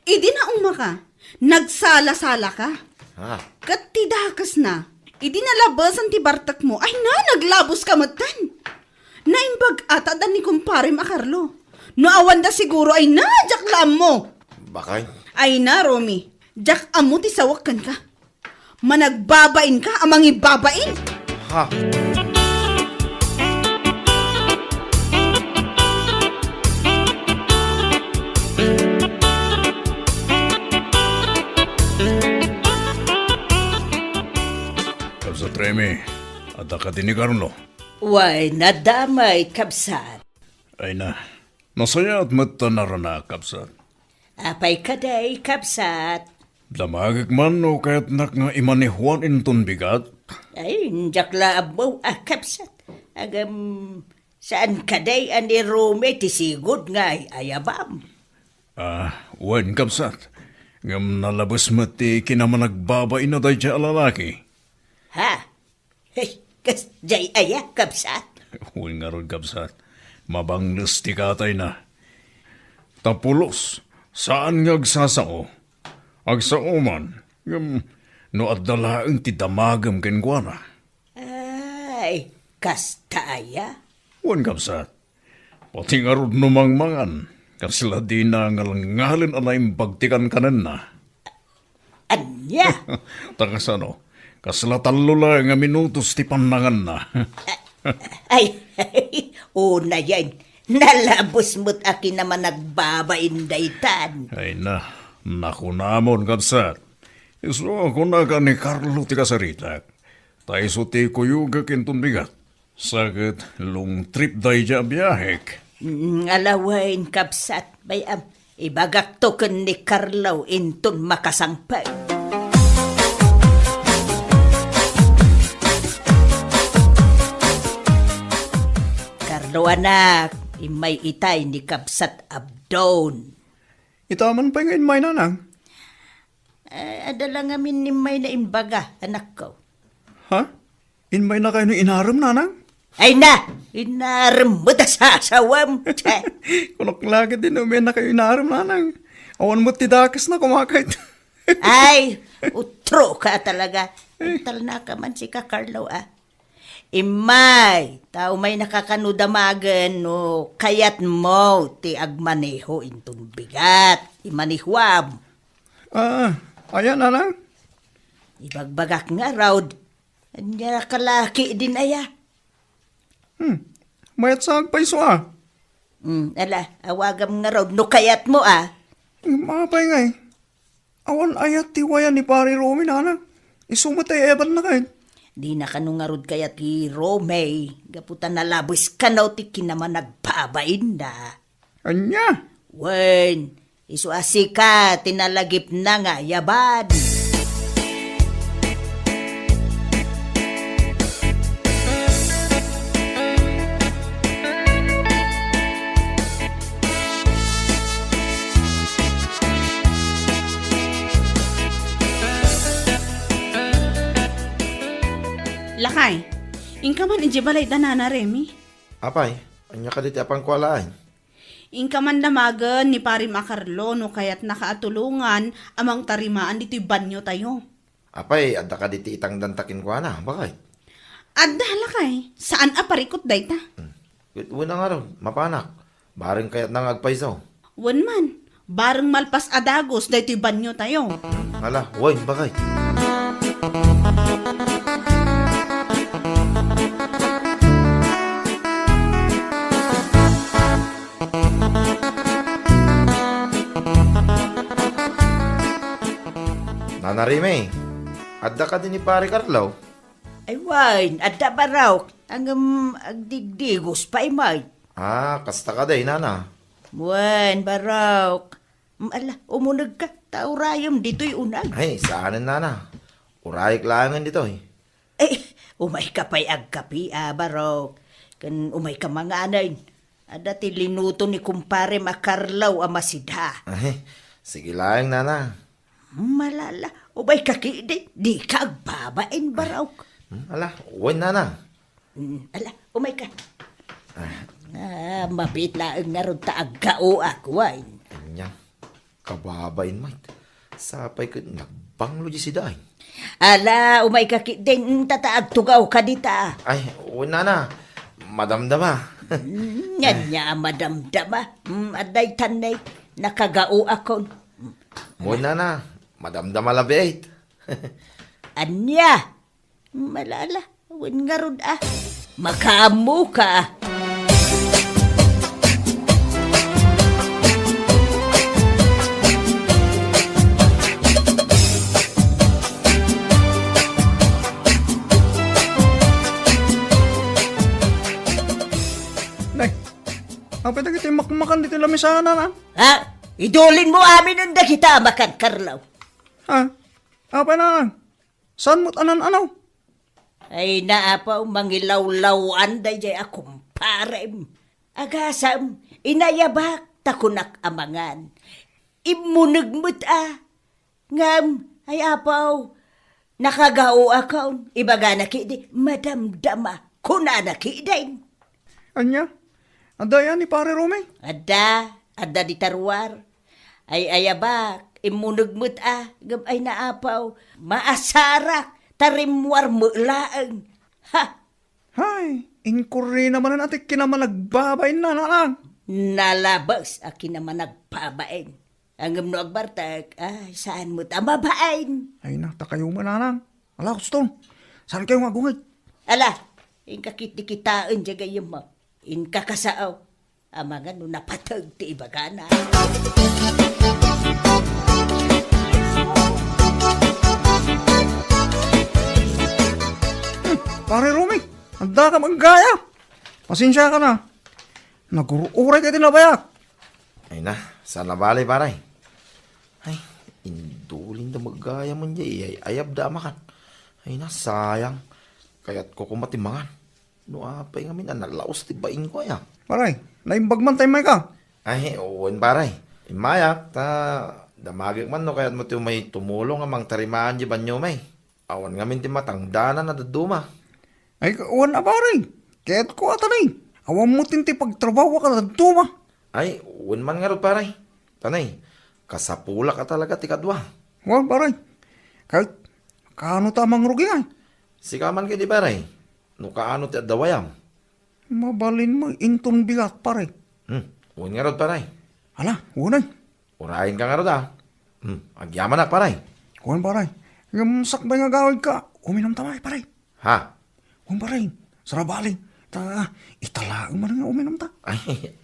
Idi na umaka. Nagsala-sala ka. Ha? Kat tidakas na. Idi nalabasan ti bartak mo. Ay na, naglabos ka matan. Naimbag ata dan ni kumpare Makarlo. No awan da siguro ay na, jaklam mo. Bakit? Ay na, Romy. Jak amo ti sawakan ka. Managbabain ka, amang ibabain. Ha? Sa Tremi, ada ka din ni Carlo. Way, nadamay, kabsat. Ay na, nasaya at mata na rana, kapsat. Apay kaday, kabsat. Damagik man no kaya't nak nga imanihuan inton bigat. Ay, jakla abo, kabsat. Agam, saan kaday ani Rome ti sigod ngay, ayabam. Wen kapsat. Ngam nalabas mati kinamanagbabay na day siya lalaki. Ha? Hey, kas jay aya, kabsat. Wen nga ron kapsat. Mabangles ti katay na. Tapulos, saan nga agsasao? Agsao man, no adalaang ti damagam kenkwana. Ay, kastaya. Wan kapsat, pati nga ron numangmangan, kasila di na ngalangalin alayang bagtikan kanan na. Anya? Takasano, kasila talo lang nga minutos ti panangan na. Ay, una yan. Nalabos mo't akin naman nagbabain daytan. Ay na, nakunamon kapsat. Iso ako na ka ni Carlo ti kasaritak. Tayo so ti kuyuga kintun bigat. Sakit, long trip day dya biyahek. Alawain kapsat, bayam. Ibagak token ni Carlo intun makasangpay. Carlo anak, imay itay ni kapsat abdon. Itaman pa ngayon may nanang. Adala ngamin ni may na imbaga, anak ko. Ha? Inmay na kayo ni inaram nanang? Ay na! Inaram mo ta sa asawam. Kulok lagi din umiyan na kayo inaram nanang. Awan mo tidakas na kumakait. Ay, utro ka talaga. Tal na ka man si Kakarlaw Imay, tao may nakakanudamagan no, kayat mo ti agmaneho intong bigat, imanihwam. Ayan na lang. Ibagbagak nga, Raud. Anya kalaki din aya. Mayat sa agpaiso Ala, awagam nga, Raud, no kayat mo Mapay nga Awan ayat tiwayan ni pari Romy na isumatay eban na kayo. Di na kanungarod kaya ti Romay. Gaputan na labis ka na ti kinaman nagpabain na. Anya? Wen, isuasi ka, tinalagip na nga, yabad. Lakay, ingka man balay danana Remy. Apay, anya ka diti apang kualain. Ingka man damagan ni Pari Makarlo no kaya't nakaatulungan amang tarimaan dito'y banyo tayo. Apay, adda ka diti itang dantakin ko na, bakay? Adda lakay, saan aparikot dayta? Wala nga ron, mapanak. Baring kayat nang agpaisaw. Wan man, bareng malpas adagos dayto'y banyo tayo. Hala, woy, bakay? Nanarime, adda ka din ni Pare Carlo. Ay, wine, adda ba raw? Ang agdigdigos pa imay. Kasta ka day, nana. Wen, barok. Ala, umunag ka. Taurayom, dito'y unag. Ay, saanin, nana. Urayik langan dito, Umay ka pa'y agkapi, barok. Kan umay ka mga anay. Ada ti linuto ni kumpare Makarlaw masidha. Ay, sige lang, nana. Malala, umay ka kidi. Di ka agbabain, barok. Ala, uwan, nana. Ala, umay ka. Mabit laang nga ron taag kao ako, wine. Anya, kababain, mate. Sapay ko, nagbanglo di si Day. Ala, umay ka din tataag tugaw ka dita. Ay, uwan, nana. Madamdama. Yan niya, madamdama. Aday tanay, nakagao ako. Uwan, nana. Madamdama labit. Anya, malala, uwan nga ron Makamu ka. Apa ito kita makmakan dito lamisahan na? Idulin mo amin nung kita makan, Carlo. Apa na? Saan mo't anan-anaw? Ay naapaw mangilaw-lawan day akong parem. Agasam, inayabak takunak amangan. Imunag mo't Ngam, ay apaw, nakagao akaw. Ibaga nakidi, madamdama, kuna nakidain. Anya? Ada yan ni Pare Romay? Ada di tarwar. Ay ayabak, imunag mo't gabay naapaw, maasarak. Tarimwar mo laang. Hay, inkuri naman na natin kinaman nagbabain na lang. Nalabas akin naman nagbabain. Ang no agbartag, saan mo tamabain? Ay nakta kayo mananang. Ala, gusto. Saan kayo magungad? Ala, inkakitikitaan dyan kayo mo. Inkakasaaw. Amangan no napatag ti ibagana. Pare Romy, handa ka maggaya. Pasensya ka na. Nagururay ka din na bayak. Ay na, sana balay paray. Ay, indulin na maggaya man niya. Ayab da makan. Ay na, sayang. Kaya't ko kumatimangan. No apay nga nalaos ti baing ko ya. Paray, naimbag man tayo may ka. Ay, uwan paray. Imayak, damagik man no kaya't mo ti may tumulong amang tarimaan di banyo may. Awan nga min ti matangdanan na daduma. Ay, uwan na pare. Kaya't ko atanay. Awan mo tinti pagtrabaho ka na duma. Ay, uwan man nga ro paray. Tanay, Kasapula ka talaga ti kadwa. Wag, paray. Kahit kaano tamang rugi ay. Sikaman kay di baray. No kaano ti adawayam. Mabalin mo, inton bigat, paray. Uwan nga rod paray. Ala, unay. Urahin ka nga rod agyaman na paray. Kuhan, paray. Yung sakbay nga gawid ka, uminom tamay, paray. Ha? Kuhan, paray. Sarabali. Italaang man nga uminom ta. Ay,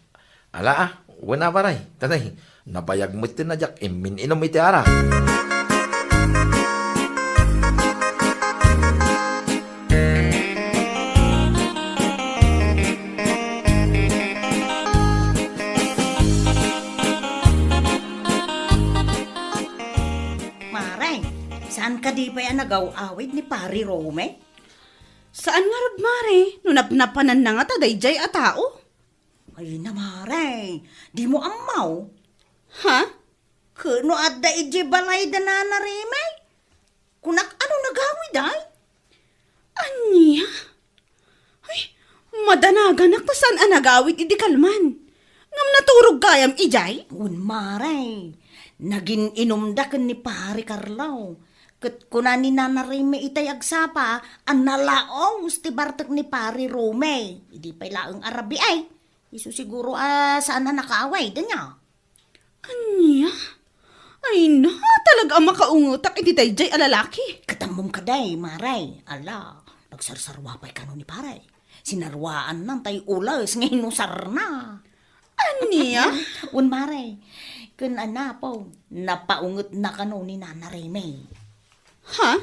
ala uwan na paray. Tanay, nabayag mo ti na jak, inom iti ara. Maray, saan ka di pa yan nagaw-awid ni Pari Rome? Saan nga rod, Mare? Nunapnapanan na nga tadayjay a tao. Ay na, Maray, di mo amaw. Ha? Kuno adda iji balay da na Reme? Kunak ano nagawid ay? Anya? Ay, madanagan ako saan ang nagawit idi kalman. Ngam naturog kayam ijay? Un Maray, naging inumdakan ni Pari Carlo. Kat kuna ni Nana Reme itay agsapa, ang nalaong usti bartak ni Pari Rome. Hindi pa ilaang Arabi ay. Isu siguro saan na nakaaway, danya. Anya? Ay na, talaga ang makaungutak iti dayjay a lalaki. Katamom ka day, Maray. Ala, nagsarsarwa pa'y kano ni Paray. Sinarwaan nang tay ulas ngayon no sarna. Anya? Un Maray, kun anapaw, napaungot na kano ni Nana Reme. Ha?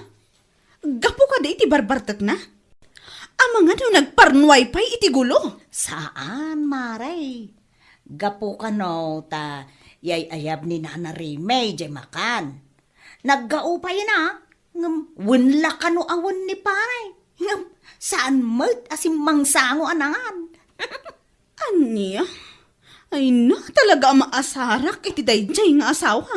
Gapo ka di iti barbartak na? Ang mga no nagparnway pa'y iti gulo. Saan, Maray? Gapo ka no, ta yay-ayab ni Nana Reme, jay makan. Naggaupay na, wunla ka no awan ni Paray. Saan mat asim mangsango anangan? Anya? Ay na, talaga ang maasarak iti dayjay nga asawa.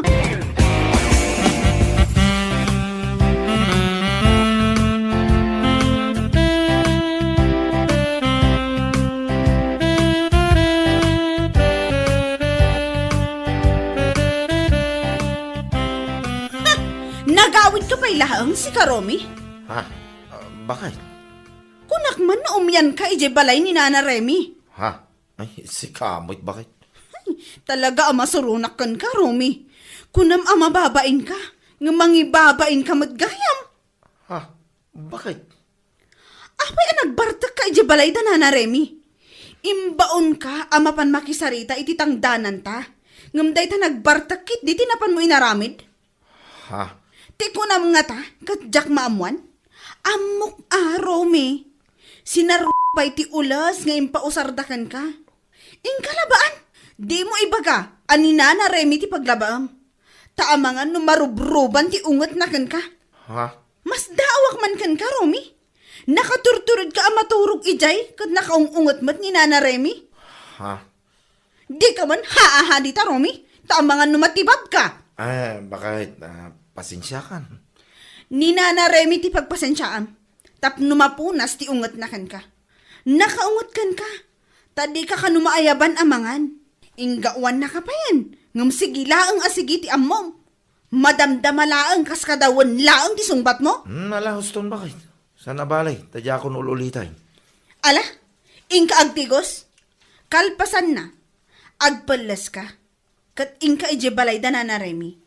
Nagawid ka pa'y lahang si Karomi? Ha? Bakit? Kunak man na umyan ka ije balay ni Nana Remy. Ha? Ay, si Kamoy, bakit? Talaga ang masurunak kan ka, Romy. Kunam ang mababain ka, nga mangibabain ka matgayam. Ha? Bakit? Apay ang nagbartak ka ije balay da Nana Remy. Imbaon ka amapan makisarita iti tangdanan ta. Ngamday ta nagbartak kit di tinapan mo inaramid. Ha? Ti kunam nga ta, katjak maamuan. Amok Romy. Sinarupay ti ulas nga impausardakan ka. Inkalabaan, di mo ibaga, anina na Remy ti paglabaam. Taamangan no marubruban ti unget na kan ka. Ha? Mas daawak man kan ka, Romy. Nakaturturod ka ang maturog ijay kat nakaungungot mat ni Nana Remy. Ha? Di ka man haaha di ta, Romy. Taamangan no matibab ka. Bakit? Pasensya kan. Ni Nana Remy ti pagpasensyaan. Tap numapunas ti unget na kan ka. Nakaungot kan ka. Tadi ka kanumaayaban amangan. Inggawan na ka pa yan. Ngam sige laang asigi ti ammom. Madamdama laang kas kadawan laang ti sungbat mo. Ala, huston bakit? Sana balay, tadya ako nululitay. Ala, ingka agtigos. Kalpasan na. Agpalas ka. Kat ingka ije balay da Nana Remy.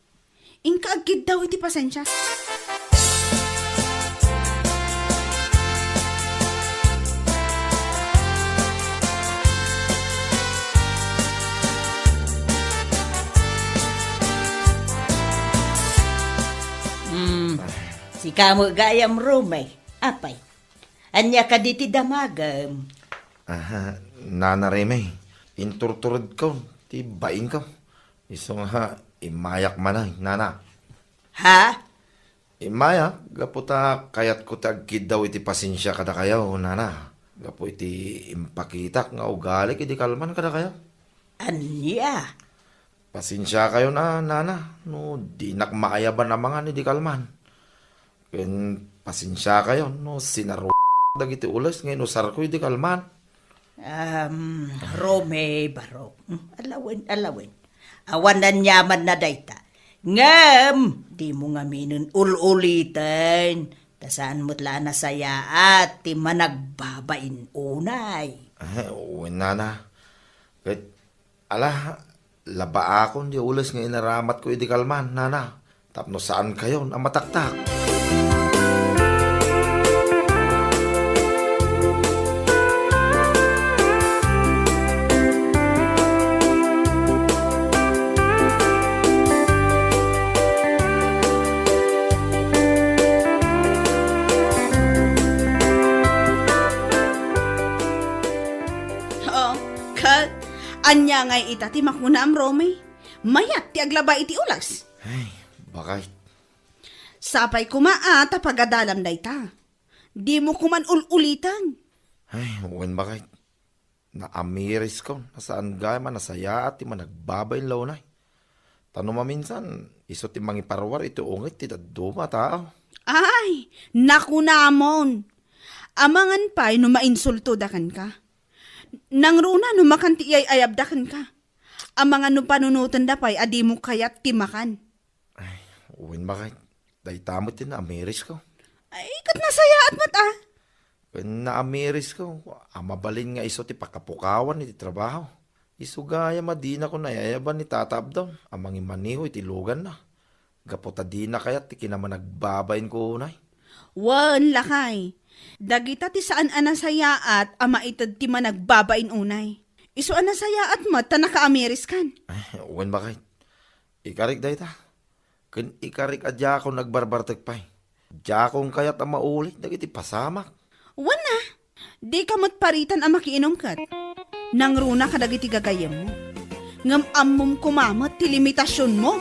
Ingka agkid daw iti pasensya. Si kamo gayam Romay, apay. Anya ka di ti damagam. Nana Reme, inturturod ko, ti baing ko. Iso nga, imayak manay, nana. Ha? Imayak, gaputa kayat ko tagkid daw iti pasensya kada kayo, nana. Gapu iti impakitak nga ugali, iti kalman kada kayo. Anya? Pasensya kayo na, nana. No, di nakmaayaban na mga ni di kalman. Ken pasensya kayo, no, sinaro dagiti ulas, ngayon usar ko di kalman. Rome, Barok. Alawin. Awan na nyaman na dayta. Ngam, di mo nga minun ulitin. Tasaan mo't la na saya at ti managbabain unay. Uwan nana. Kahit, laba akong di ulas nga inaramat ko idikalman, nana. Tapno saan kayo ang mataktak? Anya ngay itati makuna am Romay. Mayat ti aglaba iti ulas. Ay, bakay. Sapay kumaata pagadalam dayta. Di mo kuman ulitan. Ay, uwan bakay. Naamiris ko. Nasaan gaya man nasaya at ti managbabay launay. Tanong maminsan, iso ti mangiparwar ito ungit ti daduma tao. Ay, naku namon. Amangan pa'y numainsulto dakan ka. Nang runa numakanti ay ayabdakan ka. Ang mga nupanunutan da pa'y adi mo kayat timakan. Ay, uwin bakit? Day tamot din na amiris ko. Ay, kat nasaya at mata. Kung na-amiris ko, mabalin nga iso ti pakapukawan iti trabaho. Isugaya madina ko na yayaban ni Tata Abdon. Amang imaniho iti lugan na. Gapota di na kayat ti kinaman nagbabayin ko unay. Wan lakay. Dagita ti saan anasaya at ama itad ti managbabain unay. Iso anasaya at mat ta naka-amiris kan. Ay, uwan bakit? Ikarik day ta. Kun ikarik adya ako nagbarbartag pa'y. Dya akong kayat ang maulit dagiti pasamak. Wan na. Di ka mat paritan ang makiinom kat. Nang runa ka dagiti gagayam mo. Ngam amom kumamot ti limitasyon mo.